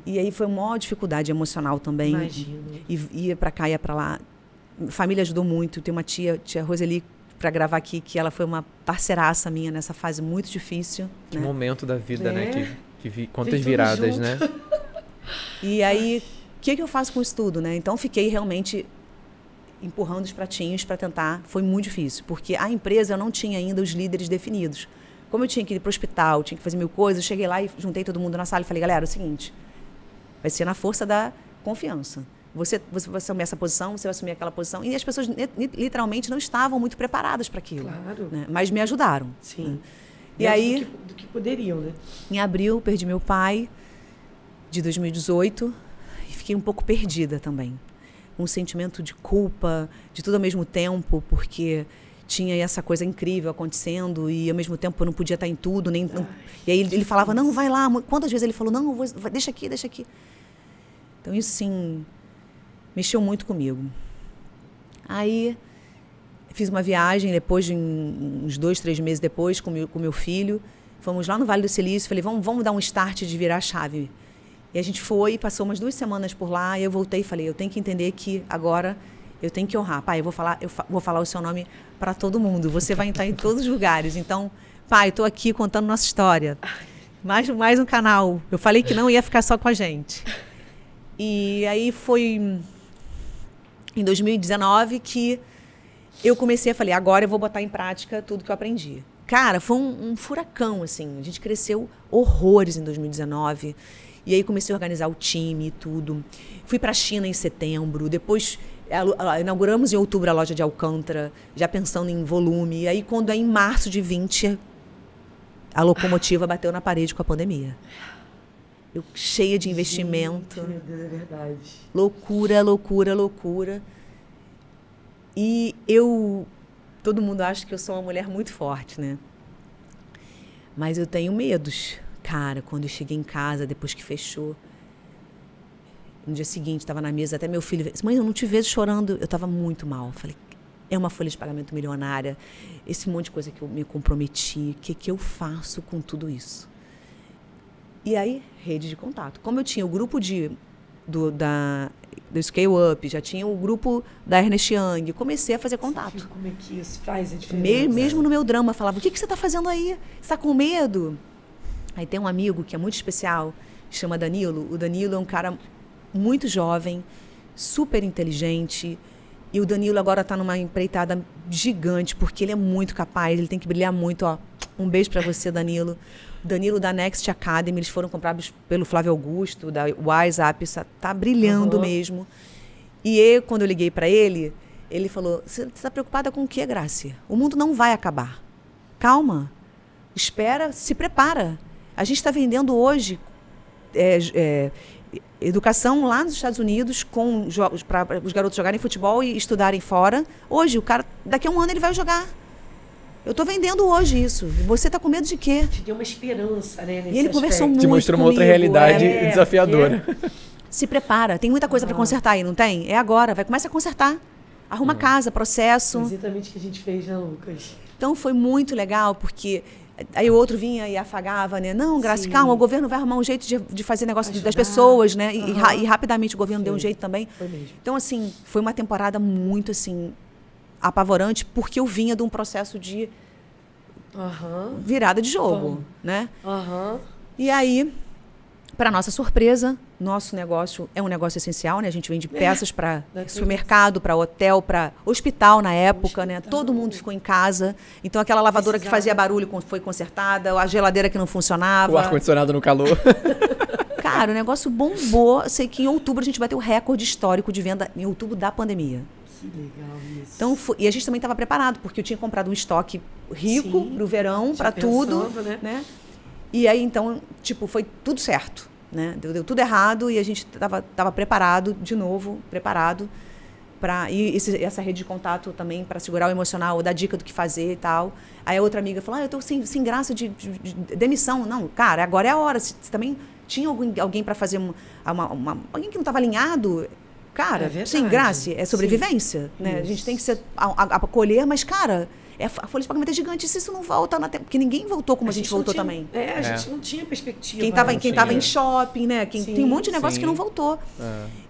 [SPEAKER 3] E aí foi uma maior dificuldade emocional também.
[SPEAKER 2] Imagino.
[SPEAKER 3] E ia para cá, ia para lá. Família ajudou muito. Tem uma tia Roseli, para gravar aqui, que ela foi uma parceiraça minha nessa fase muito difícil.
[SPEAKER 1] Que
[SPEAKER 3] né?
[SPEAKER 1] momento da vida, né? Quantas viradas, né?
[SPEAKER 3] E aí, o que eu faço com isso tudo, né? Então, fiquei realmente empurrando os pratinhos para tentar. Foi muito difícil, porque a empresa eu não tinha ainda os líderes definidos. Como eu tinha que ir para o hospital, tinha que fazer 1000 coisas, eu cheguei lá e juntei todo mundo na sala e falei, galera, é o seguinte, vai ser na força da confiança. Você vai assumir essa posição, você vai assumir aquela posição. E as pessoas literalmente não estavam muito preparadas para aquilo.
[SPEAKER 2] Claro.
[SPEAKER 3] Né? Mas me ajudaram.
[SPEAKER 2] Sim.
[SPEAKER 3] Né? E aí,
[SPEAKER 2] do que poderiam, né?
[SPEAKER 3] Em abril, perdi meu pai, de 2018, e fiquei um pouco perdida também. Um sentimento de culpa, de tudo ao mesmo tempo, porque tinha essa coisa incrível acontecendo e ao mesmo tempo eu não podia estar em tudo. E aí ele falava, não, vai lá. Quantas vezes ele falou, não, deixa aqui. Então isso, sim, mexeu muito comigo. Aí fiz uma viagem depois de uns 2, 3 meses depois com meu filho. Fomos lá no Vale do Silício, falei, vamos dar um start de virar a chave. E a gente foi, passou umas 2 semanas por lá, e eu voltei e falei, eu tenho que entender que agora eu tenho que honrar. Pai, eu vou falar o seu nome para todo mundo, você vai entrar em todos os lugares. Então, pai, estou aqui contando nossa história. Mais um canal. Eu falei que não ia ficar só com a gente. E aí foi em 2019 que eu comecei a falar, agora eu vou botar em prática tudo que eu aprendi. Cara, foi um furacão, assim. A gente cresceu horrores em 2019. E aí comecei a organizar o time e tudo. Fui para a China em setembro. Depois inauguramos em outubro a loja de Alcântara, já pensando em volume. E aí, quando em março de 20, a locomotiva bateu na parede com a pandemia. Eu cheia de investimento.
[SPEAKER 2] Gente, meu Deus, é verdade.
[SPEAKER 3] Loucura, loucura, loucura. E todo mundo acha que eu sou uma mulher muito forte, né? Mas eu tenho medos. Cara, quando eu cheguei em casa, depois que fechou, no dia seguinte, estava na mesa, até meu filho disse, mãe, eu não te vejo chorando. Eu estava muito mal. Falei, é uma folha de pagamento milionária, esse monte de coisa que eu me comprometi, o que eu faço com tudo isso? E aí, rede de contato. Como eu tinha o grupo do Scale Up, já tinha o grupo da Ernest Young, comecei a fazer contato.
[SPEAKER 2] Como é que isso faz a diferença?
[SPEAKER 3] Mesmo no meu drama, falava, o que você está fazendo aí? Você está com medo? Aí tem um amigo que é muito especial, chama Danilo. O Danilo é um cara muito jovem, super inteligente. E o Danilo agora está numa empreitada gigante, porque ele é muito capaz, ele tem que brilhar muito. Ó. Um beijo para você, Danilo. Danilo da Next Academy, eles foram comprados pelo Flávio Augusto, da WhatsApp, está brilhando mesmo. E quando eu liguei para ele, ele falou, você está preocupada com o quê, Gracia? O mundo não vai acabar. Calma, espera, se prepara. A gente está vendendo hoje educação lá nos Estados Unidos para os garotos jogarem futebol e estudarem fora. Hoje, o cara, daqui a um ano ele vai jogar. Eu estou vendendo hoje isso. Você está com medo de quê?
[SPEAKER 2] Te deu uma esperança, né?
[SPEAKER 3] E ele conversou muito
[SPEAKER 1] Te mostrou uma
[SPEAKER 3] comigo,
[SPEAKER 1] outra realidade desafiadora.
[SPEAKER 3] Se prepara. Tem muita coisa para consertar aí, não tem? É agora. Começa a consertar. Arruma casa, processo.
[SPEAKER 2] Exatamente o que a gente fez, né, Lucas?
[SPEAKER 3] Então, foi muito legal, porque aí o outro vinha e afagava, né? Não, Graça, calma, o governo vai arrumar um jeito de fazer negócio das pessoas, né? E rapidamente o governo deu um jeito também.
[SPEAKER 2] Foi mesmo.
[SPEAKER 3] Então, assim, foi uma temporada muito, assim, apavorante, porque eu vinha de um processo de virada de jogo, né? E aí, para nossa surpresa, nosso negócio é um negócio essencial, né? A gente vende peças para supermercado, para hotel, para hospital na época, né? Todo mundo ficou em casa. Então, aquela lavadora que fazia barulho foi consertada, a geladeira que não funcionava.
[SPEAKER 1] O ar-condicionado no calor.
[SPEAKER 3] Cara, o negócio bombou. Sei que em outubro a gente bateu o recorde histórico de venda em outubro da pandemia.
[SPEAKER 2] Que legal isso.
[SPEAKER 3] Então, e a gente também estava preparado, porque eu tinha comprado um estoque rico para o verão, para tudo, né? E aí, então, tipo, foi tudo certo, né? Deu tudo errado e a gente estava preparado, de novo, preparado para essa rede de contato também para segurar o emocional, dar dica do que fazer e tal. Aí a outra amiga falou, eu estou sem graça de demissão. Não, cara, agora é a hora. Se também tinha alguém para fazer alguém que não estava alinhado, cara, sem graça, é sobrevivência, né? A gente tem que ser acolher, mas, cara, a folha de pagamento é gigante, se isso não volta, porque ninguém voltou como a gente voltou também.
[SPEAKER 2] A gente não tinha perspectiva.
[SPEAKER 3] Quem estava em shopping, né? Tem um monte de negócio que não voltou.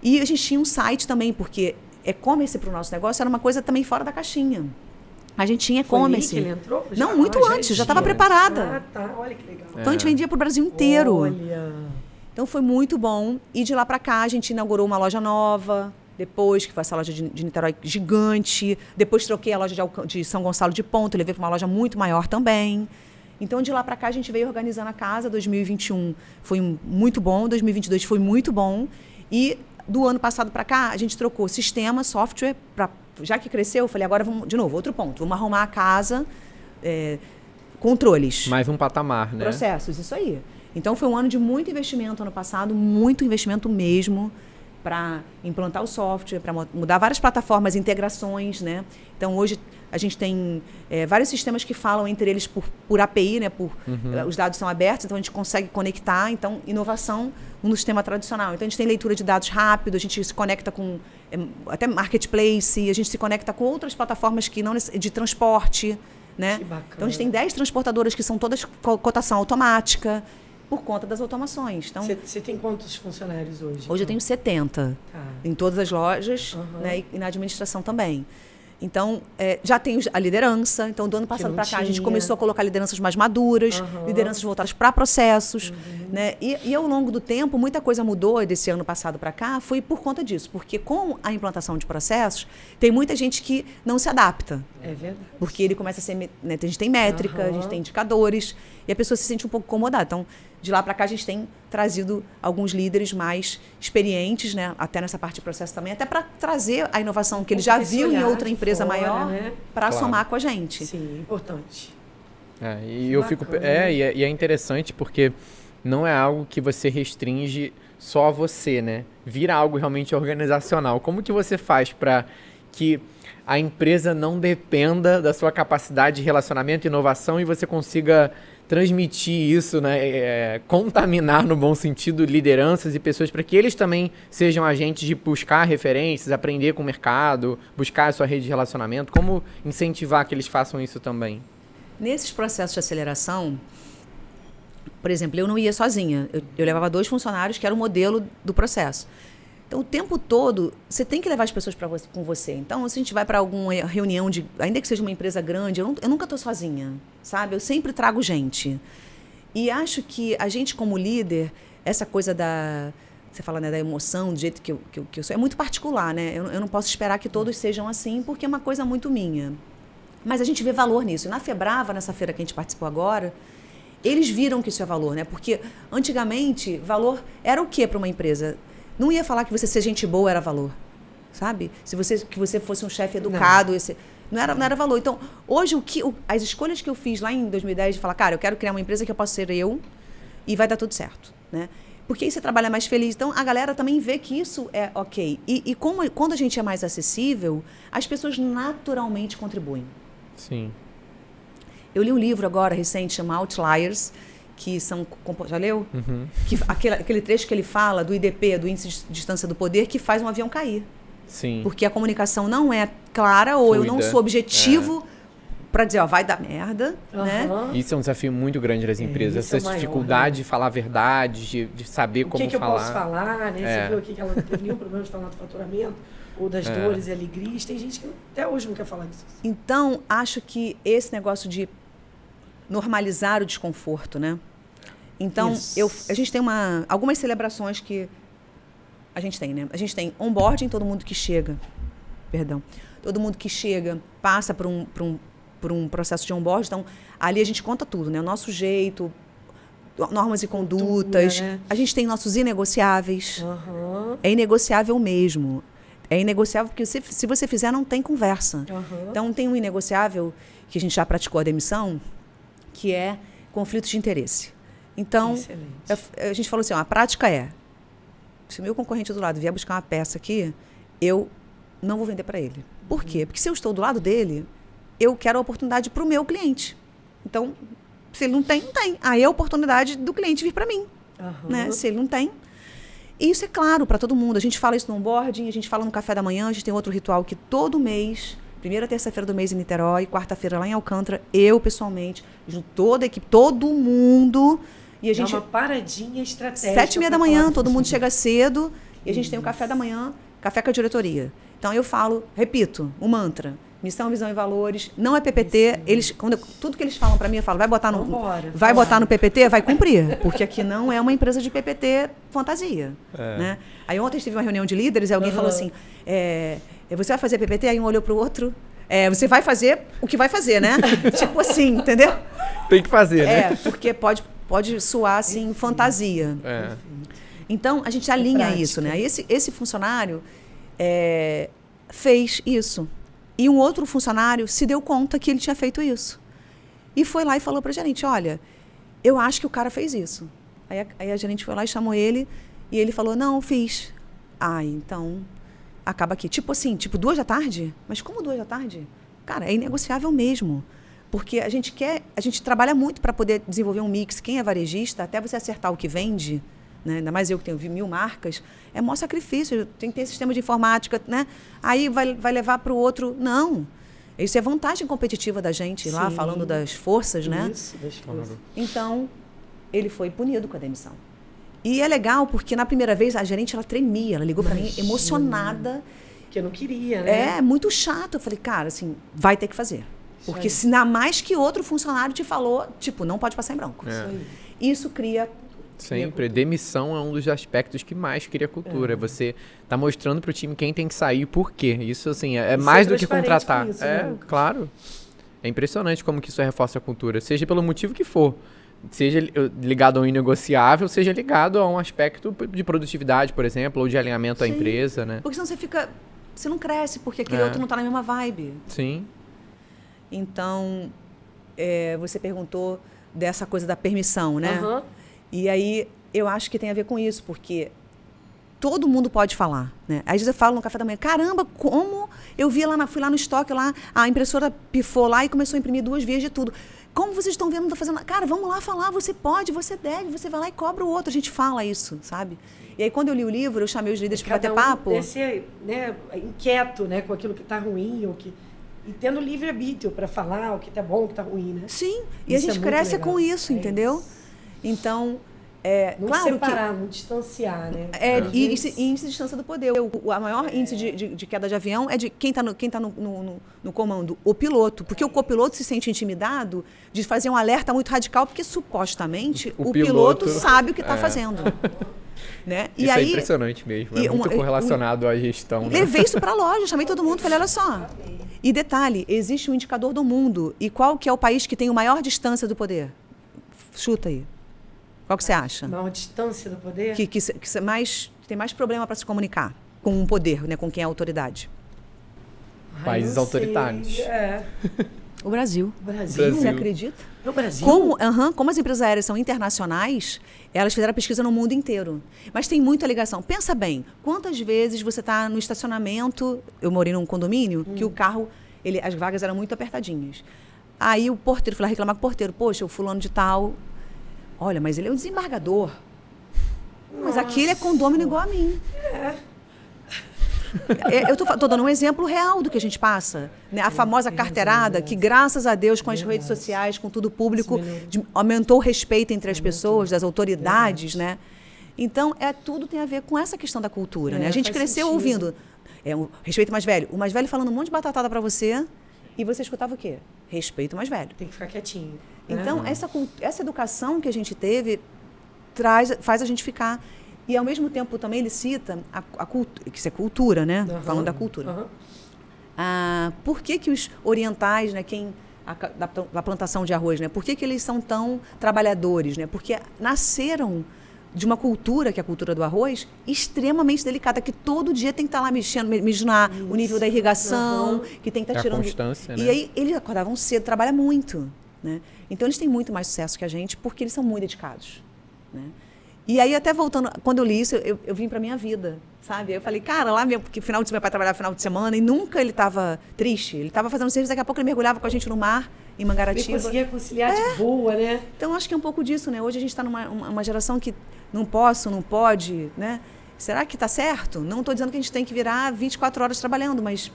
[SPEAKER 3] E a gente tinha um site também, porque e-commerce para o nosso negócio era uma coisa também fora da caixinha. A gente tinha e-commerce.
[SPEAKER 2] Foi aí que ele entrou?
[SPEAKER 3] Não, muito antes, já estava preparada.
[SPEAKER 2] Olha que legal.
[SPEAKER 3] Então a gente vendia para o Brasil inteiro.
[SPEAKER 2] Olha.
[SPEAKER 3] Então foi muito bom. E de lá para cá a gente inaugurou uma loja nova. Depois, que foi essa loja de Niterói gigante. Depois troquei a loja de São Gonçalo de Ponto, levei para uma loja muito maior também. Então, de lá para cá, a gente veio organizando a casa. 2021 foi muito bom, 2022 foi muito bom. E do ano passado para cá, a gente trocou sistema, software. Já que cresceu, eu falei, agora vamos, de novo, outro ponto. Vamos arrumar a casa, controles.
[SPEAKER 1] Mais um patamar, né?
[SPEAKER 3] Processos, isso aí. Então, foi um ano de muito investimento ano passado, muito investimento mesmo, para implantar o software, para mudar várias plataformas, integrações, né? Então, hoje, a gente tem vários sistemas que falam entre eles por API, né? Os dados são abertos, então a gente consegue conectar. Então, inovação no sistema tradicional. Então, a gente tem leitura de dados rápido, a gente se conecta com até marketplace, a gente se conecta com outras plataformas que não de transporte, né?
[SPEAKER 2] Que bacana.
[SPEAKER 3] Então, a gente tem 10 transportadoras que são todas cotação automática, por conta das automações. Então,
[SPEAKER 2] Você tem quantos funcionários hoje?
[SPEAKER 3] hoje eu tenho 70 em todas as lojas, né, e na administração também. Então, já tem a liderança. Então, do ano passado para cá, a gente começou a colocar lideranças mais maduras, lideranças voltadas para processos. Né? E ao longo do tempo, muita coisa mudou desse ano passado para cá, foi por conta disso. Porque com a implantação de processos, tem muita gente que não se adapta.
[SPEAKER 2] É verdade.
[SPEAKER 3] Porque ele começa a ser... Né, a gente tem métrica, a gente tem indicadores, e a pessoa se sente um pouco incomodada. Então, de lá para cá, a gente tem trazido alguns líderes mais experientes, né, até nessa parte de processo também, até para trazer a inovação que ele já viu em outra empresa maior, né, para somar com a gente.
[SPEAKER 2] Sim, importante.
[SPEAKER 1] E eu fico... e é interessante porque não é algo que você restringe só a você, né? Vira algo realmente organizacional. Como que você faz para que a empresa não dependa da sua capacidade de relacionamento e inovação e você consiga transmitir isso, né, contaminar no bom sentido lideranças e pessoas para que eles também sejam agentes de buscar referências, aprender com o mercado, buscar a sua rede de relacionamento? Como incentivar que eles façam isso também?
[SPEAKER 3] Nesses processos de aceleração, por exemplo, eu não ia sozinha. Eu levava 2 funcionários que era o modelo do processo. Então, o tempo todo, você tem que levar as pessoas com você. Então, se a gente vai para alguma reunião, ainda que seja uma empresa grande, eu nunca estou sozinha, sabe? Eu sempre trago gente. E acho que a gente, como líder, essa coisa você fala, né, da emoção, do jeito que eu sou, é muito particular, né? Eu não posso esperar que todos sejam assim, porque é uma coisa muito minha. Mas a gente vê valor nisso. E na Febrava, nessa feira que a gente participou agora, eles viram que isso é valor, né? Porque antigamente, valor era o quê para uma empresa? Não ia falar que você ser gente boa era valor, sabe? Que você fosse um chefe educado, não era valor. Então, hoje, as escolhas que eu fiz lá em 2010, de falar, cara, eu quero criar uma empresa que eu possa ser eu e vai dar tudo certo, né? Porque aí você trabalha mais feliz. Então, a galera também vê que isso é ok. E quando a gente é mais acessível, as pessoas naturalmente contribuem.
[SPEAKER 1] Sim.
[SPEAKER 3] Eu li um livro agora, recente, chama Outliers, que são... Já leu?
[SPEAKER 1] Uhum.
[SPEAKER 3] Que, aquele trecho que ele fala do IDP, do Índice de Distância do Poder, que faz um avião cair.
[SPEAKER 1] Sim.
[SPEAKER 3] Porque a comunicação não é clara, ou
[SPEAKER 1] Fluida.
[SPEAKER 3] eu não sou objetivo para dizer, ó, vai dar merda, né?
[SPEAKER 1] Isso é um desafio muito grande das empresas. Essa dificuldade de falar a verdade, de saber como falar. O
[SPEAKER 2] que eu posso falar, né? Você viu aqui que ela não teve nenhum problema de falar do faturamento, ou das dores e alegrias. Tem gente que até hoje não quer falar disso.
[SPEAKER 3] Então, acho que esse negócio de normalizar o desconforto, né? Então, a gente tem algumas celebrações que a gente tem, né? A gente tem onboarding, todo mundo que chega, todo mundo que chega passa por um processo de onboarding. Então, ali a gente conta tudo, né? O nosso jeito, normas e condutas. Né? A gente tem nossos inegociáveis. É inegociável mesmo. É inegociável porque se você fizer, não tem conversa. Então, tem um inegociável que a gente já praticou a demissão, que é conflito de interesse. Então, a gente falou assim, ó, a prática se o meu concorrente do lado vier buscar uma peça aqui, eu não vou vender para ele. Por quê? Porque se eu estou do lado dele, eu quero a oportunidade para o meu cliente. Então, se ele não tem, não tem. Aí é a oportunidade do cliente vir para mim. Né? Se ele não tem. E isso é claro para todo mundo. A gente fala isso no onboarding, a gente fala no café da manhã, a gente tem outro ritual que todo mês, primeira terça-feira do mês em Niterói, quarta-feira lá em Alcântara, eu pessoalmente, junto toda a equipe, todo mundo. E a gente,
[SPEAKER 2] uma paradinha estratégica.
[SPEAKER 3] 7h30 da manhã, todo mundo chega cedo e a gente tem o café da manhã, café com a diretoria. Então eu falo, repito, o mantra, missão, visão e valores, não é PPT. Tudo que eles falam para mim, eu falo, vai botar no PPT, vai cumprir, porque aqui não é uma empresa de PPT fantasia. Né? Aí ontem teve uma reunião de líderes e alguém falou assim, você vai fazer PPT? Aí um olhou para o outro, você vai fazer o que vai fazer, né? Tipo assim, entendeu?
[SPEAKER 1] Tem que fazer, né?
[SPEAKER 3] Porque pode soar assim, fantasia. Então, a gente alinha isso, né? Esse funcionário fez isso. E um outro funcionário se deu conta que ele tinha feito isso. E foi lá e falou para a gerente, olha, eu acho que o cara fez isso. Aí a gerente foi lá e chamou ele, e ele falou, não, fiz. Então, acaba aqui. Tipo assim, 2h? Mas como 2h? Cara, é inegociável mesmo. Porque a gente trabalha muito para poder desenvolver um mix. Quem é varejista, até você acertar o que vende, né? Ainda mais eu que tenho 1000 marcas, é maior sacrifício. Tem que ter sistema de informática, né? Aí vai levar para o outro. Não. Isso é vantagem competitiva da gente, lá falando das forças, né?
[SPEAKER 2] Isso, das forças.
[SPEAKER 3] Então, ele foi punido com a demissão. E é legal porque na primeira vez a gerente ela tremia, ela ligou para mim emocionada.
[SPEAKER 2] Que eu não queria, né?
[SPEAKER 3] É muito chato. Eu falei, cara, assim, vai ter que fazer. Porque se ainda mais que outro funcionário te falou, tipo, não pode passar em branco. Isso cria...
[SPEAKER 1] Sempre. Demissão é um dos aspectos que mais cria cultura. Você tá mostrando pro time quem tem que sair e por quê. Isso, assim, é mais do que contratar.
[SPEAKER 2] Isso,
[SPEAKER 1] claro. É impressionante como que isso reforça a cultura. Seja pelo motivo que for. Seja ligado a um inegociável, seja ligado a um aspecto de produtividade, por exemplo, ou de alinhamento à empresa, né?
[SPEAKER 3] Porque senão você não cresce, porque aquele outro não tá na mesma vibe.
[SPEAKER 1] Sim.
[SPEAKER 3] Então, você perguntou dessa coisa da permissão, né? E aí, eu acho que tem a ver com isso, porque todo mundo pode falar, né? Às vezes eu falo no café da manhã, caramba, como eu fui lá no estoque, lá, a impressora pifou lá e começou a imprimir 2 vias de tudo. Como vocês estão vendo, não tá fazendo... Cara, vamos lá falar, você pode, você deve, você vai lá e cobra o outro. A gente fala isso, sabe? E aí, quando eu li o livro, eu chamei os líderes para bater papo.
[SPEAKER 2] Desse, né, inquieto, né, com aquilo que tá ruim, ou que... E tendo livre-arbítrio para falar o que tá bom, o que tá ruim, né?
[SPEAKER 3] Sim, e isso a gente cresce com isso, entendeu?
[SPEAKER 2] Isso.
[SPEAKER 3] Então,
[SPEAKER 2] não
[SPEAKER 3] claro
[SPEAKER 2] separar, não distanciar, né?
[SPEAKER 3] E se distancia do poder. A maior índice de queda de avião é de quem está no comando, o piloto. Porque o copiloto se sente intimidado de fazer um alerta muito radical, porque supostamente o piloto sabe o que está fazendo. Né?
[SPEAKER 1] Isso é impressionante mesmo, é muito correlacionado à gestão. Né?
[SPEAKER 3] Levei isso para a loja, chamei todo mundo, falei, olha só. E detalhe, existe um indicador do mundo. E qual que é o país que tem a maior distância do poder? Chuta aí. Qual que você acha?
[SPEAKER 2] Maior distância do poder?
[SPEAKER 3] Que tem mais problema para se comunicar com o poder, né, com quem é a autoridade.
[SPEAKER 1] Países autoritários.
[SPEAKER 3] O Brasil.
[SPEAKER 2] Brasil?
[SPEAKER 3] Você acredita?
[SPEAKER 2] É o Brasil?
[SPEAKER 3] Como as empresas aéreas são internacionais, elas fizeram a pesquisa no mundo inteiro. Mas tem muita ligação. Pensa bem, quantas vezes você está no estacionamento, eu morei num condomínio, que o carro, as vagas eram muito apertadinhas. Aí o porteiro, foi lá reclamar com o porteiro, poxa, o fulano de tal... Olha, mas ele é um desembargador. Mas aquele é condômino igual a mim. Eu tô dando um exemplo real do que a gente passa. Né? A famosa carteirada, que graças a Deus, com as redes sociais, com tudo público, aumentou o respeito entre as pessoas, das autoridades, né? Então, tudo tem a ver com essa questão da cultura. Né? A gente cresceu ouvindo. Respeito mais velho. O mais velho falando um monte de batatada para você, e você escutava o quê? Respeito o mais velho.
[SPEAKER 2] Tem que ficar quietinho.
[SPEAKER 3] Então, essa educação que a gente teve faz a gente ficar... E, ao mesmo tempo, também ele cita que isso é cultura, né? Falando da cultura. Por que os orientais, né, da plantação de arroz, né? Por que eles são tão trabalhadores? Né? Porque nasceram de uma cultura, que é a cultura do arroz, extremamente delicada, que todo dia tem que estar lá medindo o nível da irrigação, que tem que estar tirando...
[SPEAKER 1] constância, né?
[SPEAKER 3] E aí, eles acordavam cedo, trabalham muito, né? Então, eles têm muito mais sucesso que a gente, porque eles são muito dedicados, né? E aí, até voltando, quando eu li isso, eu vim para minha vida, sabe? Aí eu falei, cara, lá mesmo, porque final de semana, meu pai trabalhava final de semana, e nunca ele estava triste, ele estava fazendo serviço, daqui a pouco ele mergulhava com a gente no mar, em Mangaratiba.
[SPEAKER 2] Ele conseguia conciliar de boa, né?
[SPEAKER 3] Então, acho que é um pouco disso, né? Hoje a gente está numa geração que não pode, né? Será que está certo? Não estou dizendo que a gente tem que virar 24 horas trabalhando, mas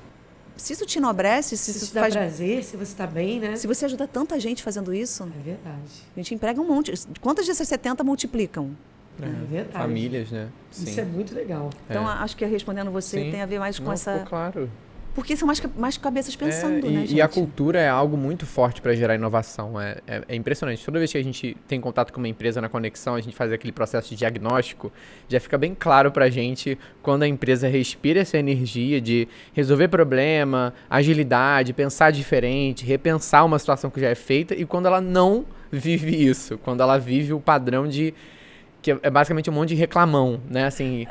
[SPEAKER 3] se isso te enobrece, se isso
[SPEAKER 2] dá prazer, se você está bem, né?
[SPEAKER 3] Se você ajuda tanta gente fazendo isso...
[SPEAKER 2] É verdade.
[SPEAKER 3] A gente emprega um monte. Quantas dessas 70 multiplicam?
[SPEAKER 2] É verdade.
[SPEAKER 1] Famílias, né? Sim.
[SPEAKER 2] Isso é muito legal.
[SPEAKER 3] Então, acho que respondendo você, tem a ver mais com essa...
[SPEAKER 1] Claro.
[SPEAKER 3] Porque são mais cabeças pensando, né, gente?
[SPEAKER 1] E a cultura é algo muito forte para gerar inovação. É impressionante. Toda vez que a gente tem contato com uma empresa na conexão, a gente faz aquele processo de diagnóstico, já fica bem claro para a gente quando a empresa respira essa energia de resolver problema, agilidade, pensar diferente, repensar uma situação que já é feita, e quando ela não vive isso, quando ela vive o padrão de... que é basicamente um monte de reclamão, né? Assim,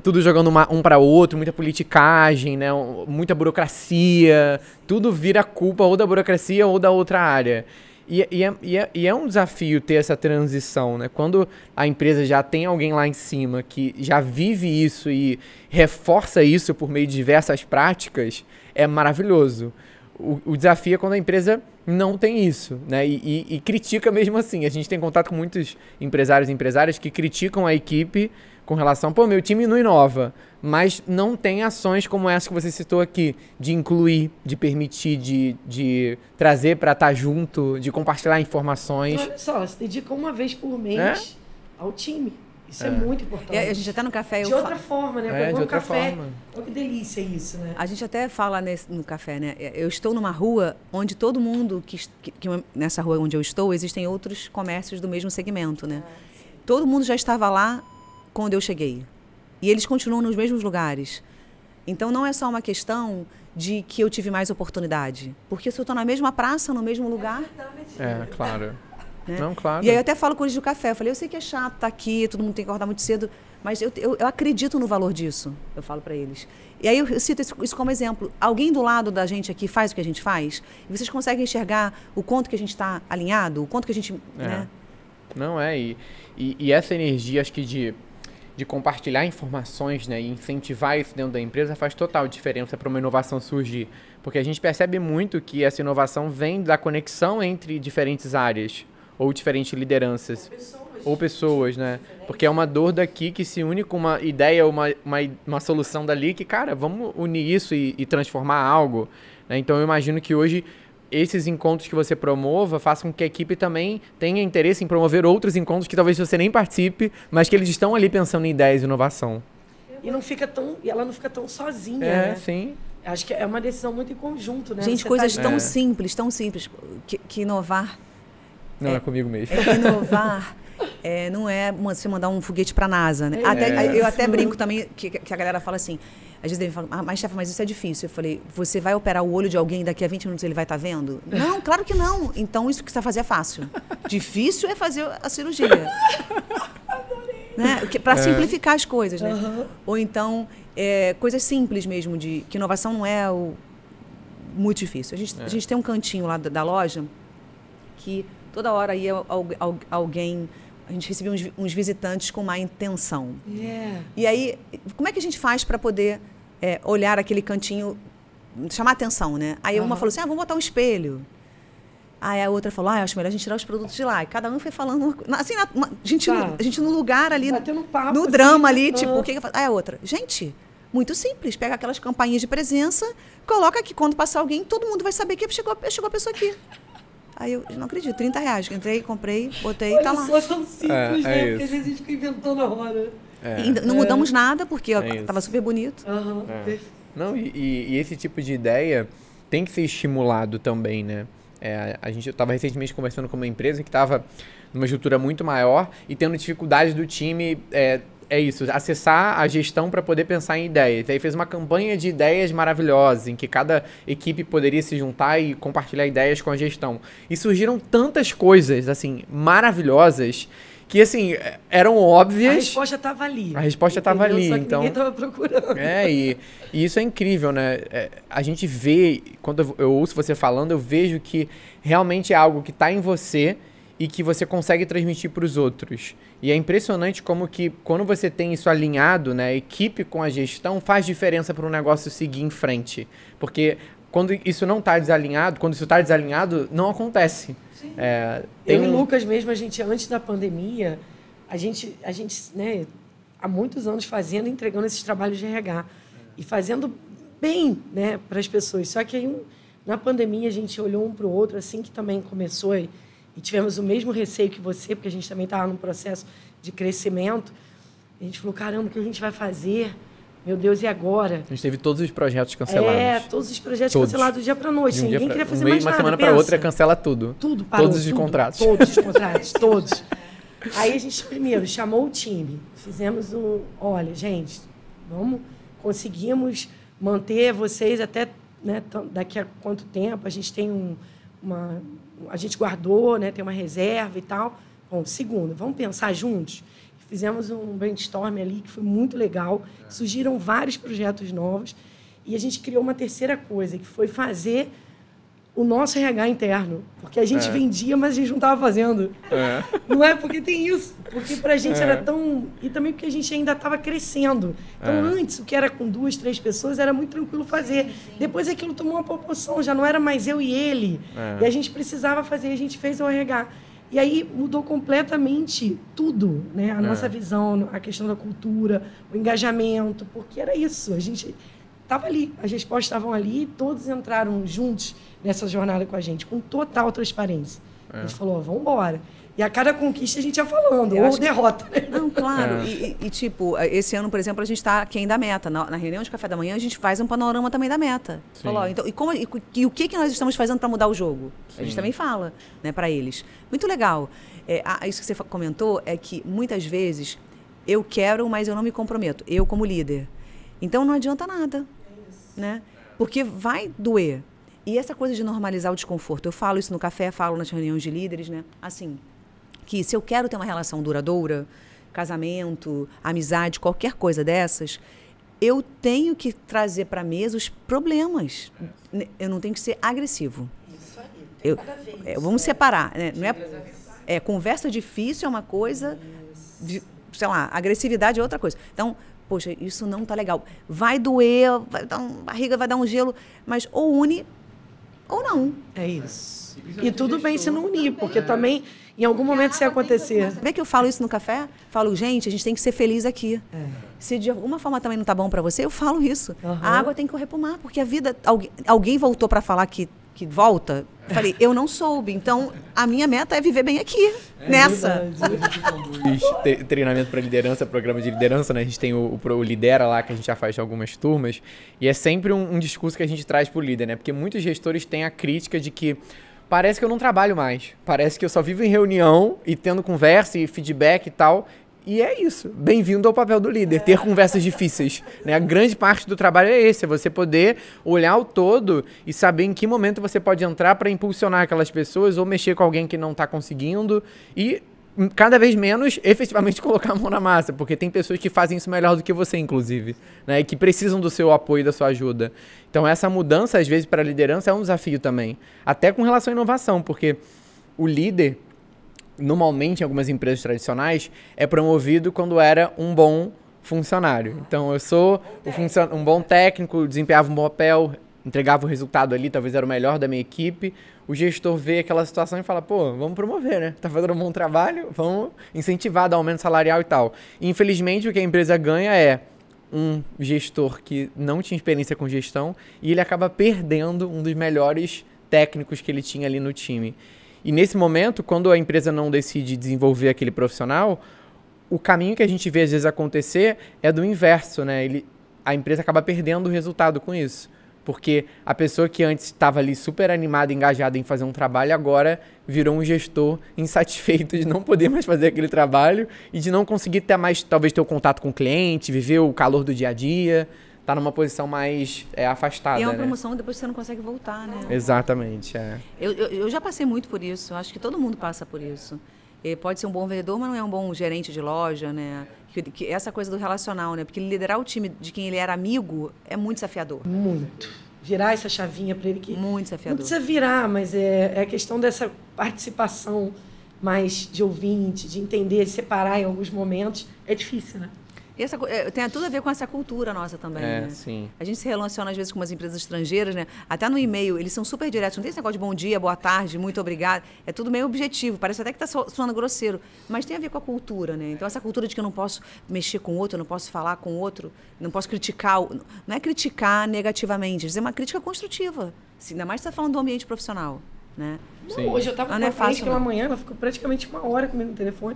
[SPEAKER 1] tudo jogando um para o outro, muita politicagem, né? Muita burocracia, tudo vira culpa ou da burocracia ou da outra área. E é um desafio ter essa transição, né? Quando a empresa já tem alguém lá em cima que já vive isso e reforça isso por meio de diversas práticas, é maravilhoso. o desafio é quando a empresa não tem isso, né? E critica mesmo assim. A gente tem contato com muitos empresários e empresárias que criticam a equipe com relação, pô, meu time não inova, mas não tem ações como essa que você citou aqui, de incluir, de permitir, de trazer para estar junto, de compartilhar informações.
[SPEAKER 2] Olha só, você dedica uma vez por mês ao time. Isso é muito importante.
[SPEAKER 3] A gente até no café...
[SPEAKER 2] De outra forma, né?
[SPEAKER 1] De outra forma.
[SPEAKER 2] Olha que delícia isso, né?
[SPEAKER 3] A gente até fala no café, né? Eu estou numa rua onde todo mundo... nessa rua onde eu estou, existem outros comércios do mesmo segmento, né? Todo mundo já estava lá quando eu cheguei. E eles continuam nos mesmos lugares. Então, não é só uma questão de que eu tive mais oportunidade. Porque se eu estou na mesma praça, no mesmo lugar...
[SPEAKER 1] Claro.
[SPEAKER 3] Né?
[SPEAKER 1] Não, claro.
[SPEAKER 3] E aí eu até falo com eles do café. Eu falei, eu sei que é chato estar aqui, todo mundo tem que acordar muito cedo, mas eu acredito no valor disso, eu falo para eles. E aí eu cito isso como exemplo. Alguém do lado da gente aqui faz o que a gente faz, e vocês conseguem enxergar o quanto que a gente está alinhado, o quanto que a gente... Né?
[SPEAKER 1] Não é, e essa energia, acho que de compartilhar informações, né, e incentivar isso dentro da empresa faz total diferença para uma inovação surgir. Porque a gente percebe muito que essa inovação vem da conexão entre diferentes áreas, ou diferentes lideranças, ou pessoas, né? Porque é uma dor daqui que se une com uma ideia, uma solução dali, que, cara, vamos unir isso e transformar algo, né? Então, eu imagino que hoje esses encontros que você promova façam com que a equipe também tenha interesse em promover outros encontros que talvez você nem participe, mas que eles estão ali pensando em ideias e inovação.
[SPEAKER 2] E ela não fica tão sozinha, né?
[SPEAKER 1] Sim.
[SPEAKER 2] Acho que é uma decisão muito em conjunto, né?
[SPEAKER 3] Gente,
[SPEAKER 2] você
[SPEAKER 3] coisas tão simples, que inovar...
[SPEAKER 1] Não, é comigo mesmo.
[SPEAKER 3] Inovar não é você mandar um foguete para a NASA, né? Eu até brinco também que a galera fala assim, às vezes ele fala, mas chefe, mas isso é difícil. Eu falei, você vai operar o olho de alguém daqui a 20 minutos ele vai estar vendo? Não, claro que não. Então isso que você vai fazer é fácil. Difícil é fazer a cirurgia. Né? Para simplificar as coisas, né? Uhum. Ou então, coisas simples mesmo, que inovação não é muito difícil. A gente tem um cantinho lá da loja que toda hora ia alguém... A gente recebia uns visitantes com má intenção. E aí, como é que a gente faz para poder olhar aquele cantinho, chamar atenção, né? Aí uma falou assim, vamos botar um espelho. Aí a outra falou, acho melhor a gente tirar os produtos de lá. E cada um foi falando... Assim, a gente no lugar ali,
[SPEAKER 2] papo,
[SPEAKER 3] no drama ali, tipo, o que eu faço? Aí a outra, gente... Muito simples, pega aquelas campainhas de presença, coloca que quando passar alguém, todo mundo vai saber que chegou a pessoa aqui. Aí eu não acredito, R$30. Entrei, comprei, botei, tá lá.
[SPEAKER 2] Olha só, tão simples, né? Porque às vezes a gente fica inventando a roda.
[SPEAKER 3] Não mudamos nada, porque tava super bonito.
[SPEAKER 1] Não, e esse tipo de ideia tem que ser estimulado também, né? Eu estava recentemente conversando com uma empresa que estava numa estrutura muito maior e tendo dificuldade do time... acessar a gestão para poder pensar em ideias. E aí fez uma campanha de ideias maravilhosas, em que cada equipe poderia se juntar e compartilhar ideias com a gestão. E surgiram tantas coisas, assim, maravilhosas, que, assim, eram óbvias.
[SPEAKER 2] A resposta estava ali.
[SPEAKER 1] A resposta estava ali,
[SPEAKER 2] só que
[SPEAKER 1] então...
[SPEAKER 2] ninguém estava procurando.
[SPEAKER 1] E isso é incrível, né? A gente vê, quando eu ouço você falando, eu vejo que realmente é algo que está em você e que você consegue transmitir para os outros. E é impressionante como que, quando você tem isso alinhado, né, a equipe com a gestão, faz diferença para o negócio seguir em frente. Porque quando isso não está desalinhado, quando isso está desalinhado, não acontece.
[SPEAKER 2] Eu e o Lucas mesmo, antes da pandemia, a gente né, há muitos anos entregando esses trabalhos de RH. E fazendo bem, né, para as pessoas. Só que aí, na pandemia, a gente olhou um para o outro, assim que também começou... E tivemos o mesmo receio que você, porque a gente também estava num processo de crescimento. A gente falou, caramba, o que a gente vai fazer? Meu Deus, e agora?
[SPEAKER 1] A gente teve todos os projetos cancelados.
[SPEAKER 2] Todos os projetos cancelados do dia para noite. Ninguém queria fazer mais nada.
[SPEAKER 1] Uma semana para outra, cancela tudo.
[SPEAKER 2] Tudo parou.
[SPEAKER 1] Todos os contratos.
[SPEAKER 2] Todos os contratos, todos. Aí a gente, primeiro, chamou o time. Fizemos olha, gente, conseguimos manter vocês até, né, daqui a quanto tempo. A gente tem a gente guardou, né, tem uma reserva e tal. Bom, segundo, vamos pensar juntos? Fizemos um brainstorm ali que foi muito legal. Surgiram vários projetos novos. E a gente criou uma terceira coisa, que foi fazer o nosso RH interno. Porque a gente vendia, mas a gente não estava fazendo. Não é? Porque tem isso. Porque pra gente era tão... E também porque a gente ainda estava crescendo. Então, antes, o que era com 2, 3 pessoas, era muito tranquilo fazer. Depois aquilo tomou uma proporção, já não era mais eu e ele. E a gente precisava fazer, a gente fez o RH. E aí mudou completamente tudo, né? A nossa visão, a questão da cultura, o engajamento, porque era isso. A gente estava ali, as respostas estavam ali e todos entraram juntos nessa jornada com a gente, com total transparência. A gente falou, vamos embora. E a cada conquista a gente ia falando, ou derrota. Né?
[SPEAKER 3] Não, claro. E, tipo, esse ano, por exemplo, a gente está aquém da meta. Na reunião de café da manhã, a gente faz um panorama também da meta. Falou, então, e o que nós estamos fazendo para mudar o jogo? Sim. A gente também fala, né, para eles. Muito legal. Isso que você comentou é que, muitas vezes, eu quero, mas eu não me comprometo. Eu, como líder. Então, não adianta nada. Né? Porque vai doer. E essa coisa de normalizar o desconforto. Eu falo isso no café, falo nas reuniões de líderes, né? Assim... que se eu quero ter uma relação duradoura, casamento, amizade, qualquer coisa dessas, eu tenho que trazer para a mesa os problemas. Eu não tenho que ser agressivo.
[SPEAKER 2] Isso aí.
[SPEAKER 3] Vamos separar. Né? Não conversa difícil é uma coisa, sei lá, agressividade é outra coisa. Então, poxa, isso não tá legal. Vai doer, vai dar barriga, vai dar um gelo, mas ou une ou não.
[SPEAKER 2] É isso. E tudo bem se não unir, porque também... Em algum momento isso ia acontecer.
[SPEAKER 3] Vê que eu falo isso no café? Falo, gente, a gente tem que ser feliz aqui. Se de alguma forma também não tá bom para você, eu falo isso. A água tem que correr pro mar, porque a vida... Alguém voltou para falar que volta? Eu falei, eu não soube. Então, a minha meta é viver bem aqui, nessa.
[SPEAKER 1] Treinamento para liderança, programa de liderança, né? A gente tem o Lidera lá, que a gente já faz algumas turmas. E é sempre um discurso que a gente traz pro líder, né? Porque muitos gestores têm a crítica de que parece que eu não trabalho mais. Parece que eu só vivo em reunião e tendo conversa e feedback e tal. E é isso. Bem-vindo ao papel do líder, ter conversas difíceis. Né? A grande parte do trabalho é esse, é você poder olhar o todo e saber em que momento você pode entrar para impulsionar aquelas pessoas ou mexer com alguém que não está conseguindo e cada vez menos efetivamente colocar a mão na massa, porque tem pessoas que fazem isso melhor do que você, inclusive, né? E que precisam do seu apoio, da sua ajuda. Então essa mudança, às vezes, para a liderança é um desafio também, até com relação à inovação, porque o líder, normalmente, em algumas empresas tradicionais, é promovido quando era um bom funcionário. Então eu sou um bom técnico, desempenhava um bom papel, entregava o resultado ali, talvez era o melhor da minha equipe. O gestor vê aquela situação e fala, pô, vamos promover, né? Tá fazendo um bom trabalho, vamos incentivar, dar aumento salarial e tal. E, infelizmente, o que a empresa ganha é um gestor que não tinha experiência com gestão e ele acaba perdendo um dos melhores técnicos que ele tinha ali no time. E nesse momento, quando a empresa não decide desenvolver aquele profissional, o caminho que a gente vê às vezes acontecer é do inverso, né? A empresa acaba perdendo o resultado com isso. Porque a pessoa que antes estava ali super animada, engajada em fazer um trabalho, agora virou um gestor insatisfeito de não poder mais fazer aquele trabalho e de não conseguir ter mais, talvez, ter o contato com o cliente, viver o calor do dia a dia, tá numa posição mais afastada.
[SPEAKER 3] E é uma
[SPEAKER 1] né?
[SPEAKER 3] promoção depois você não consegue voltar, né?
[SPEAKER 1] Exatamente,
[SPEAKER 3] Eu já passei muito por isso, acho que todo mundo passa por isso. Pode ser um bom vendedor, mas não é um bom gerente de loja, né? Essa coisa do relacional, né? Porque liderar o time de quem ele era amigo é muito desafiador.
[SPEAKER 2] Muito. Virar essa chavinha para ele que...
[SPEAKER 3] Muito desafiador.
[SPEAKER 2] Não precisa virar, mas é a questão dessa participação mais de ouvinte, de entender, de separar em alguns momentos. É difícil, né?
[SPEAKER 3] Tem tudo a ver com essa cultura nossa também, né?
[SPEAKER 1] Sim.
[SPEAKER 3] A gente se relaciona, às vezes, com umas empresas estrangeiras, né? Até no e-mail, eles são super diretos. Não tem esse negócio de bom dia, boa tarde, muito obrigado. É tudo meio objetivo. Parece até que está soando grosseiro. Mas tem a ver com a cultura, né? Então, essa cultura de que eu não posso mexer com o outro, eu não posso falar com o outro, não posso criticar. Não é criticar negativamente, é uma crítica construtiva. Ainda mais se está falando do ambiente profissional, né?
[SPEAKER 2] Não, hoje eu estava com uma cliente pela manhã, ela ficou praticamente 1 hora comigo no telefone.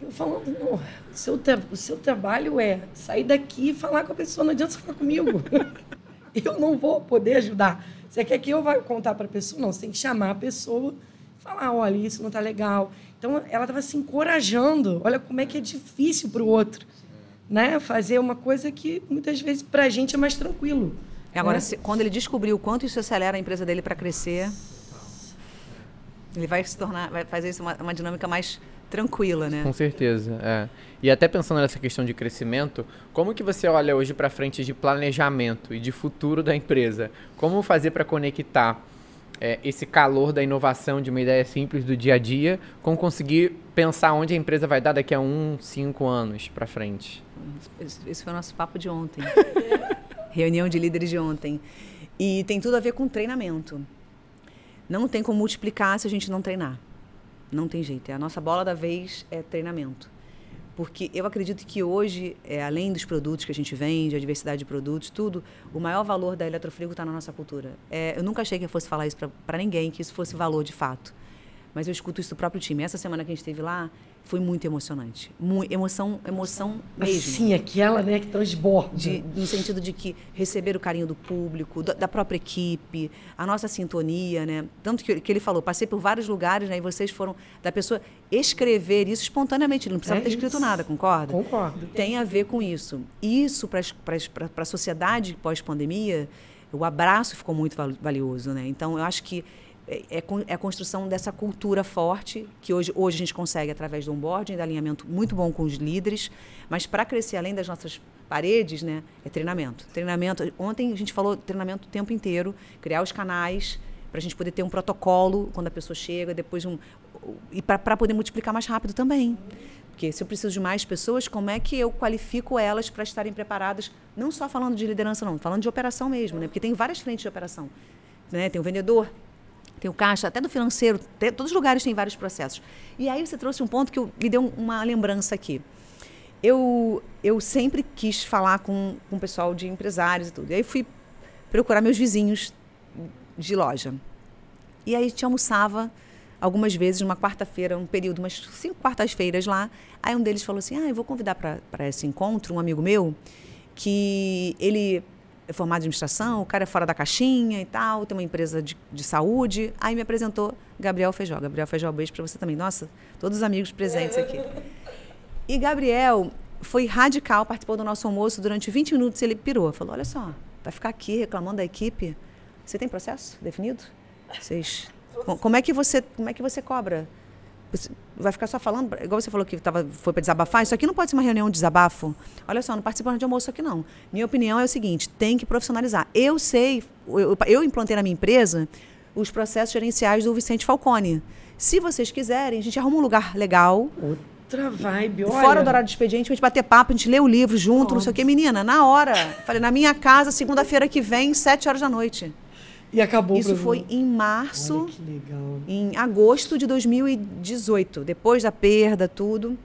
[SPEAKER 2] Eu falando, não, o seu trabalho é sair daqui e falar com a pessoa, não adianta você falar comigo. Eu não vou poder ajudar. Você quer que eu vá contar para a pessoa? Não, você tem que chamar a pessoa e falar, olha, isso não está legal. Então, ela estava se encorajando. Olha como é que é difícil para o outro, né? Fazer uma coisa que, muitas vezes, para a gente é mais tranquilo.
[SPEAKER 3] Agora, quando ele descobriu o quanto isso acelera a empresa dele para crescer, ele vai fazer isso uma dinâmica mais tranquila, né?
[SPEAKER 1] Com certeza, E até pensando nessa questão de crescimento, como que você olha hoje para frente de planejamento e de futuro da empresa? Como fazer para conectar esse calor da inovação, de uma ideia simples do dia a dia, com conseguir pensar onde a empresa vai dar daqui a 5 anos para frente.
[SPEAKER 3] Esse foi o nosso papo de ontem. Reunião de líderes de ontem. E tem tudo a ver com treinamento. Não tem como multiplicar se a gente não treinar. Não tem jeito. A nossa bola da vez é treinamento. Porque eu acredito que hoje, além dos produtos que a gente vende, a diversidade de produtos, tudo, o maior valor da Eletrofrigo está na nossa cultura. Eu nunca achei que eu fosse falar isso para ninguém, que isso fosse valor de fato. Mas eu escuto isso do próprio time. Essa semana que a gente esteve lá, foi muito emocionante. Emoção mesmo.
[SPEAKER 2] Sim, aquela, né, que transborda.
[SPEAKER 3] No sentido de que receber o carinho do público, da própria equipe, a nossa sintonia, né? Tanto que ele falou, passei por vários lugares, né, e vocês foram da pessoa escrever isso espontaneamente, ele não precisava ter escrito nada, concorda?
[SPEAKER 2] Concordo.
[SPEAKER 3] Tem a ver com isso. Isso, para a sociedade pós-pandemia, o abraço ficou muito valioso, né? Então, eu acho que é a construção dessa cultura forte, que hoje a gente consegue através do onboarding, de alinhamento muito bom com os líderes, mas para crescer além das nossas paredes, né, é treinamento. Ontem a gente falou treinamento o tempo inteiro, criar os canais, para a gente poder ter um protocolo quando a pessoa chega, depois e para poder multiplicar mais rápido também. Porque se eu preciso de mais pessoas, como é que eu qualifico elas para estarem preparadas, não só falando de liderança, não, falando de operação mesmo, né? Porque tem várias frentes de operação. Né? Tem o vendedor, tem o caixa, até do financeiro, todos os lugares têm vários processos. E aí você trouxe um ponto que me deu uma lembrança aqui. Eu sempre quis falar com o pessoal de empresários e tudo. E aí fui procurar meus vizinhos de loja. E aí a gente almoçava algumas vezes, numa quarta-feira, um período, umas 5 quartas-feiras lá. Aí um deles falou assim, eu vou convidar para esse encontro um amigo meu, que ele é formado em administração, o cara é fora da caixinha e tal, tem uma empresa de saúde. Aí me apresentou Gabriel Feijó. Gabriel Feijó, beijo para você também. Nossa, todos os amigos presentes aqui. E Gabriel foi radical, participou do nosso almoço, durante 20 minutos ele pirou. Falou, olha só, vai ficar aqui reclamando da equipe. Você tem processo definido? Como é que você cobra? Você vai ficar só falando, igual você falou que foi para desabafar, isso aqui não pode ser uma reunião de desabafo. Olha só, não participa de almoço aqui não. Minha opinião é o seguinte, tem que profissionalizar. Eu implantei na minha empresa os processos gerenciais do Vicente Falcone. Se vocês quiserem, a gente arruma um lugar legal.
[SPEAKER 2] Outra vibe, olha.
[SPEAKER 3] Fora do horário de expediente, a gente bater papo, a gente lê o livro junto, não sei o quê. Menina, na hora. Falei, na minha casa, segunda-feira que vem, 7h da noite.
[SPEAKER 2] E acabou.
[SPEAKER 3] Isso foi em março,
[SPEAKER 2] olha que legal.
[SPEAKER 3] Em agosto de 2018, depois da perda, tudo,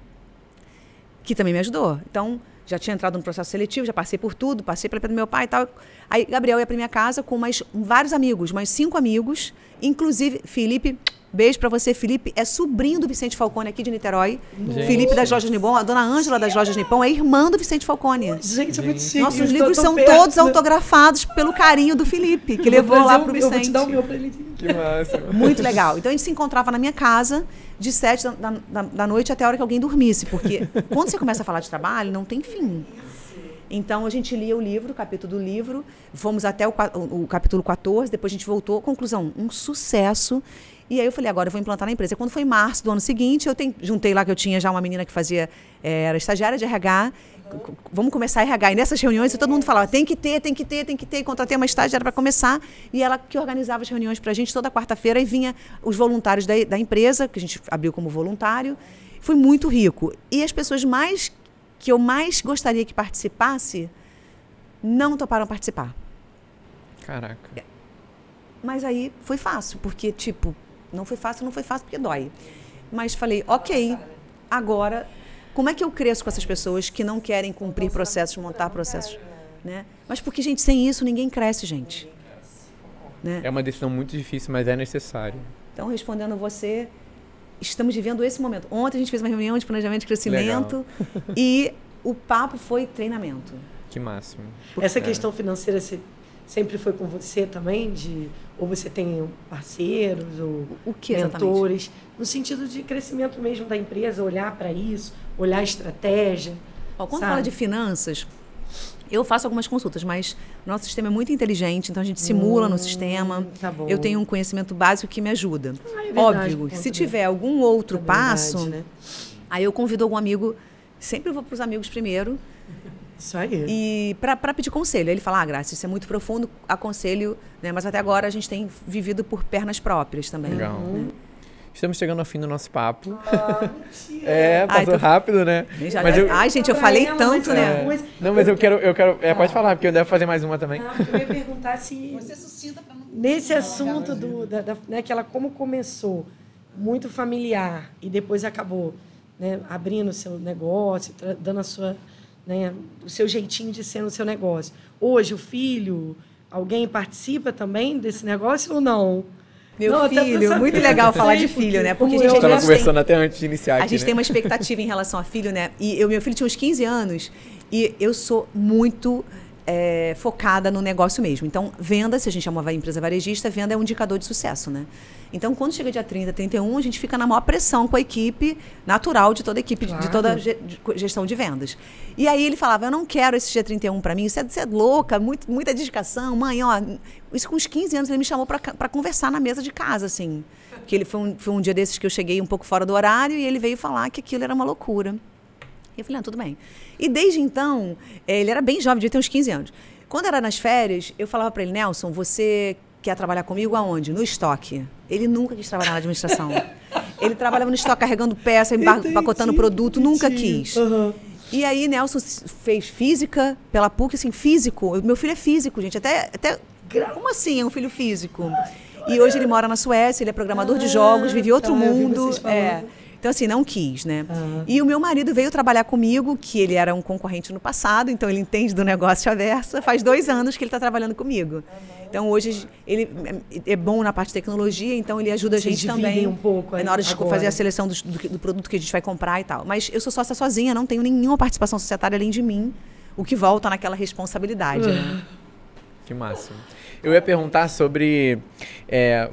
[SPEAKER 3] que também me ajudou. Então, já tinha entrado no processo seletivo, já passei por tudo, passei pela perda do meu pai e tal. Aí, Gabriel ia para minha casa com vários amigos, mais 5 amigos, inclusive Felipe. Beijo para você, Felipe. É sobrinho do Vicente Falcone aqui de Niterói.
[SPEAKER 1] Gente.
[SPEAKER 3] Felipe das Lojas Nippon, a dona Ângela das Lojas Nippon é irmã do Vicente Falcone.
[SPEAKER 2] Gente, é muito chique.
[SPEAKER 3] Nossos livros são todos autografados pelo carinho do Felipe, que levou lá pro Vicente.
[SPEAKER 2] Eu vou te dar o meu para ele.
[SPEAKER 1] Que massa.
[SPEAKER 3] Muito legal. Então a gente se encontrava na minha casa de 7 da noite até a hora que alguém dormisse, porque quando você começa a falar de trabalho, não tem fim. Então a gente lia o livro, o capítulo do livro, fomos até o capítulo 14, depois a gente voltou. Conclusão, um sucesso. E aí eu falei, agora eu vou implantar na empresa. Quando foi em março do ano seguinte, juntei lá que eu tinha já uma menina que era estagiária de RH, vamos começar a RH. E nessas reuniões todo mundo falava, tem que ter. E contratei uma estagiária para começar, e ela que organizava as reuniões para a gente toda quarta-feira, e vinha os voluntários da empresa, que a gente abriu como voluntário. Foi muito rico. E as pessoas que eu mais gostaria que participasse, não toparam participar.
[SPEAKER 1] Caraca.
[SPEAKER 3] Mas aí foi fácil, porque, não foi fácil porque dói. Mas falei, ok, agora, como é que eu cresço com essas pessoas que não querem cumprir processos, montar processos? Né? Mas porque, gente, sem isso ninguém cresce, gente. Né?
[SPEAKER 1] É uma decisão muito difícil, mas é necessário.
[SPEAKER 3] Então, respondendo você, estamos vivendo esse momento. Ontem a gente fez uma reunião de planejamento de crescimento e o papo foi treinamento.
[SPEAKER 1] Que máximo.
[SPEAKER 2] Essa questão financeira sempre foi com você também? Ou você tem parceiros ou mentores? Exatamente? No sentido de crescimento mesmo da empresa, olhar para isso, olhar a estratégia.
[SPEAKER 3] Quando fala de finanças, eu faço algumas consultas, mas o nosso sistema é muito inteligente, então a gente simula no sistema.
[SPEAKER 2] Tá bom.
[SPEAKER 3] Eu tenho um conhecimento básico que me ajuda.
[SPEAKER 2] É verdade,
[SPEAKER 3] óbvio, se tiver algum outro passo,
[SPEAKER 2] né?
[SPEAKER 3] aí eu convido algum amigo, sempre vou para os amigos primeiro,
[SPEAKER 2] Isso aí.
[SPEAKER 3] E para pedir conselho. Ele fala, Graça, isso é muito profundo, aconselho, né? Mas até agora a gente tem vivido por pernas próprias também.
[SPEAKER 1] Legal.
[SPEAKER 3] Né?
[SPEAKER 1] Estamos chegando ao fim do nosso papo.
[SPEAKER 2] Mentira.
[SPEAKER 1] Passou rápido, né?
[SPEAKER 3] Ai, gente, eu falei tanto, né?
[SPEAKER 1] Não, mas eu quero pode falar, porque eu devo fazer mais uma também.
[SPEAKER 2] Eu ia perguntar se...
[SPEAKER 4] Você suscita para não...
[SPEAKER 2] Nesse assunto né, que ela como começou muito familiar e depois acabou, né, abrindo o seu negócio, dando a sua, né, o seu jeitinho de ser no seu negócio. Hoje, o filho, alguém participa também desse negócio ou não?
[SPEAKER 3] Meu filho, muito legal falar de filho, né? Porque a gente
[SPEAKER 1] estava conversando até antes de iniciar aqui,
[SPEAKER 3] a gente tem uma expectativa em relação a filho, né? E meu filho tinha uns 15 anos e eu sou muito focada no negócio mesmo. Então, venda, se a gente é uma empresa varejista, venda é um indicador de sucesso, né? Então, quando chega dia 30, 31, a gente fica na maior pressão com a equipe natural de toda a equipe, de toda a gestão de vendas. E aí ele falava, eu não quero esse dia 31 para mim, você é louca, muita dedicação. Mãe, ó, isso com uns 15 anos ele me chamou para conversar na mesa de casa, assim. Que ele foi um dia desses que eu cheguei um pouco fora do horário e ele veio falar que aquilo era uma loucura. E eu falei, tudo bem. E desde então, ele era bem jovem, devia ter uns 15 anos. Quando era nas férias, eu falava para ele, Nelson, você quer trabalhar comigo aonde? No estoque. Ele nunca quis trabalhar na administração. Ele trabalhava no estoque carregando peça, empacotando produto, nunca quis. Uhum. E aí, Nelson fez física pela PUC, assim, físico. Meu filho é físico, gente. Até como assim é um filho físico? E hoje ele mora na Suécia, ele é programador de jogos, vive outro mundo. Então, assim, não quis, né? E o meu marido veio trabalhar comigo, que ele era um concorrente no passado, então ele entende do negócio à versa. Faz 2 anos que ele está trabalhando comigo. Então, hoje, ele é bom na parte de tecnologia, então ele ajuda a gente também
[SPEAKER 2] um pouco
[SPEAKER 3] na hora de fazer a seleção do produto que a gente vai comprar e tal. Mas eu sou sócia sozinha, não tenho nenhuma participação societária além de mim, o que volta naquela responsabilidade, né?
[SPEAKER 1] Que máximo. Eu ia perguntar sobre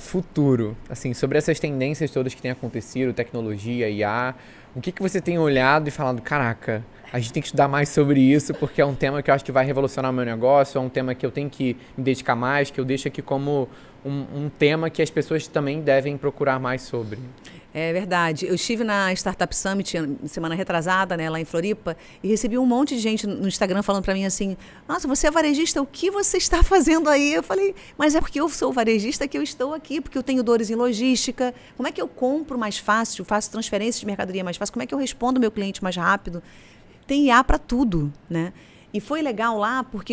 [SPEAKER 1] futuro, assim, sobre essas tendências todas que têm acontecido, tecnologia, IA. O que você tem olhado e falado, caraca, a gente tem que estudar mais sobre isso, porque é um tema que eu acho que vai revolucionar o meu negócio, é um tema que eu tenho que me dedicar mais, que eu deixo aqui como um tema que as pessoas também devem procurar mais sobre.
[SPEAKER 3] É verdade. Eu estive na Startup Summit semana retrasada, né, lá em Floripa, e recebi um monte de gente no Instagram falando para mim assim, nossa, você é varejista, o que você está fazendo aí? Eu falei, mas é porque eu sou varejista que eu estou aqui, porque eu tenho dores em logística. Como é que eu compro mais fácil, faço transferência de mercadoria mais fácil? Como é que eu respondo ao meu cliente mais rápido? Tem IA para tudo, né? E foi legal lá porque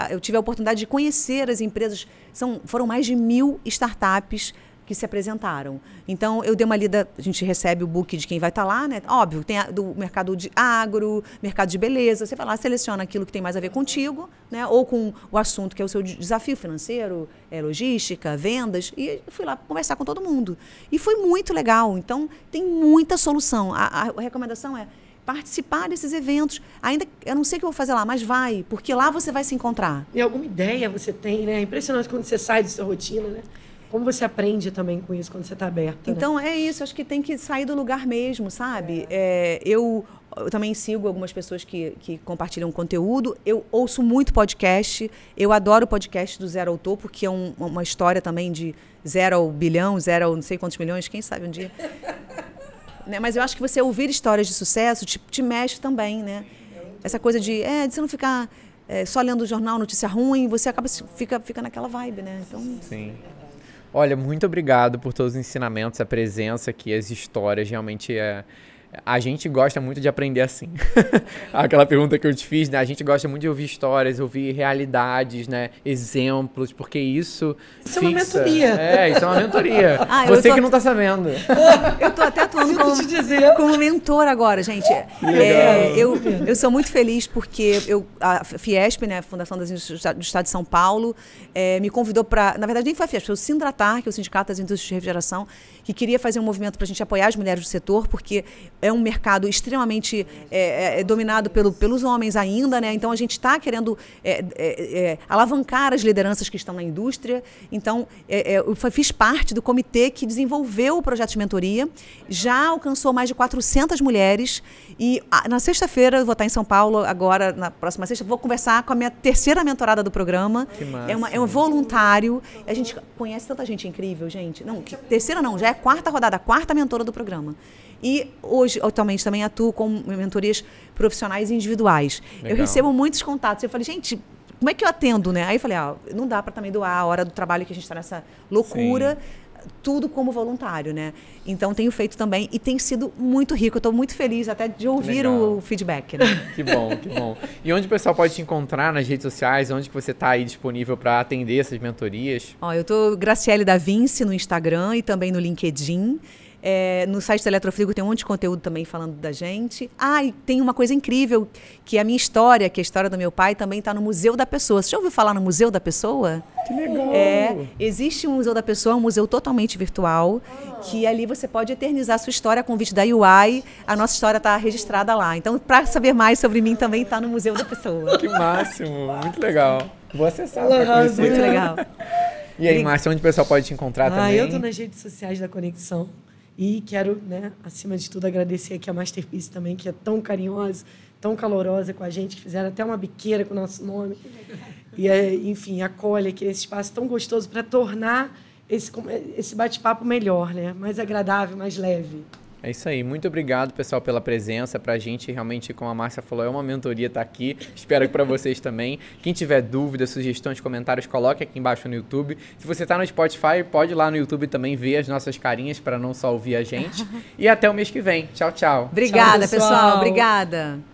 [SPEAKER 3] eu tive a oportunidade de conhecer as empresas. Foram mais de 1000 startups que se apresentaram. Então, eu dei uma lida, a gente recebe o book de quem vai estar lá, né? Óbvio, tem do mercado de agro, mercado de beleza, você vai lá, seleciona aquilo que tem mais a ver contigo, né? Ou com o assunto que é o seu desafio financeiro, logística, vendas, e fui lá conversar com todo mundo. E foi muito legal, então tem muita solução. A recomendação é participar desses eventos. Ainda, eu não sei o que eu vou fazer lá, mas vai, porque lá você vai se encontrar.
[SPEAKER 2] E alguma ideia você tem, né? É impressionante quando você sai da sua rotina, né? Como você aprende também com isso quando você está aberta?
[SPEAKER 3] Então,
[SPEAKER 2] né?
[SPEAKER 3] É isso. Acho que tem que sair do lugar mesmo, sabe? Eu também sigo algumas pessoas que compartilham conteúdo. Eu ouço muito podcast. Eu adoro o podcast do Zero ao Topo, porque é uma história também de 0 ao bilhão, 0 ao não sei quantos milhões, quem sabe um dia. Né? Mas eu acho que você ouvir histórias de sucesso te mexe também, né? Essa coisa de você não ficar só lendo o jornal, notícia ruim, você acaba fica naquela vibe, né? Então,
[SPEAKER 1] sim. Olha, muito obrigado por todos os ensinamentos, a presença aqui, as histórias, realmente a gente gosta muito de aprender assim. Aquela pergunta que eu te fiz, né? A gente gosta muito de ouvir histórias, ouvir realidades, né? Exemplos, porque isso
[SPEAKER 2] é uma mentoria.
[SPEAKER 1] Isso é uma mentoria. Você que não está sabendo.
[SPEAKER 3] Eu estou até atuando como mentor agora, gente. Eu sou muito feliz porque a Fiesp, né, a Fundação das Indústrias do Estado de São Paulo, me convidou para... Na verdade, nem foi a Fiesp, foi o Sindratar, que é o Sindicato das Indústrias de Refrigeração, que queria fazer um movimento para a gente apoiar as mulheres do setor, porque é um mercado extremamente dominado pelos homens ainda, né? Então, a gente está querendo alavancar as lideranças que estão na indústria. Então, eu fiz parte do comitê que desenvolveu o projeto de mentoria, já alcançou mais de 400 mulheres e na sexta-feira, eu vou estar em São Paulo agora, na próxima sexta, vou conversar com a minha terceira mentorada do programa.
[SPEAKER 1] Que massa.
[SPEAKER 3] É um voluntário. A gente conhece tanta gente incrível, gente. Não, terceira não, já é a 4ª rodada, a 4ª mentora do programa. E hoje hoje, atualmente, também atuo com mentorias profissionais e individuais.
[SPEAKER 1] Legal.
[SPEAKER 3] Eu recebo muitos contatos. Eu falei, gente, como é que eu atendo, né? Aí eu falei, não dá para também doar a hora do trabalho que a gente está nessa loucura. Sim. Tudo como voluntário, né? Então, tenho feito também e tem sido muito rico. Eu estou muito feliz até de ouvir o feedback, né?
[SPEAKER 1] Que bom, que bom. E onde o pessoal pode te encontrar nas redes sociais? Onde que você está aí disponível para atender essas mentorias?
[SPEAKER 3] Eu estou Graciele da Vinci no Instagram e também no LinkedIn. No site da Eletrofrigo tem um monte de conteúdo também falando da gente. E tem uma coisa incrível, que a minha história, que é a história do meu pai, também está no Museu da Pessoa. Você já ouviu falar no Museu da Pessoa?
[SPEAKER 1] Que legal!
[SPEAKER 3] Existe um Museu da Pessoa, um museu totalmente virtual, que ali você pode eternizar a sua história, a convite da UI, a nossa história está registrada lá. Então, para saber mais sobre mim, também está no Museu da Pessoa.
[SPEAKER 1] Que máximo! Muito legal. Vou acessar.
[SPEAKER 3] Muito legal.
[SPEAKER 1] E aí, Márcia, onde o pessoal pode te encontrar também?
[SPEAKER 2] Eu estou nas redes sociais da Conexão. E quero, acima de tudo, agradecer aqui a Masterpiece também, que é tão carinhosa, tão calorosa com a gente, que fizeram até uma biqueira com o nosso nome. E, enfim, acolhe aqui esse espaço tão gostoso para tornar esse bate-papo melhor, né? Mais agradável, mais leve.
[SPEAKER 1] É isso aí. Muito obrigado, pessoal, pela presença. Pra gente, realmente, como a Márcia falou, é uma mentoria estar aqui. Espero que para vocês também. Quem tiver dúvidas, sugestões, comentários, coloque aqui embaixo no YouTube. Se você está no Spotify, pode ir lá no YouTube também ver as nossas carinhas para não só ouvir a gente. E até o mês que vem. Tchau, tchau.
[SPEAKER 3] Obrigada,
[SPEAKER 2] tchau,
[SPEAKER 3] pessoal. Obrigada.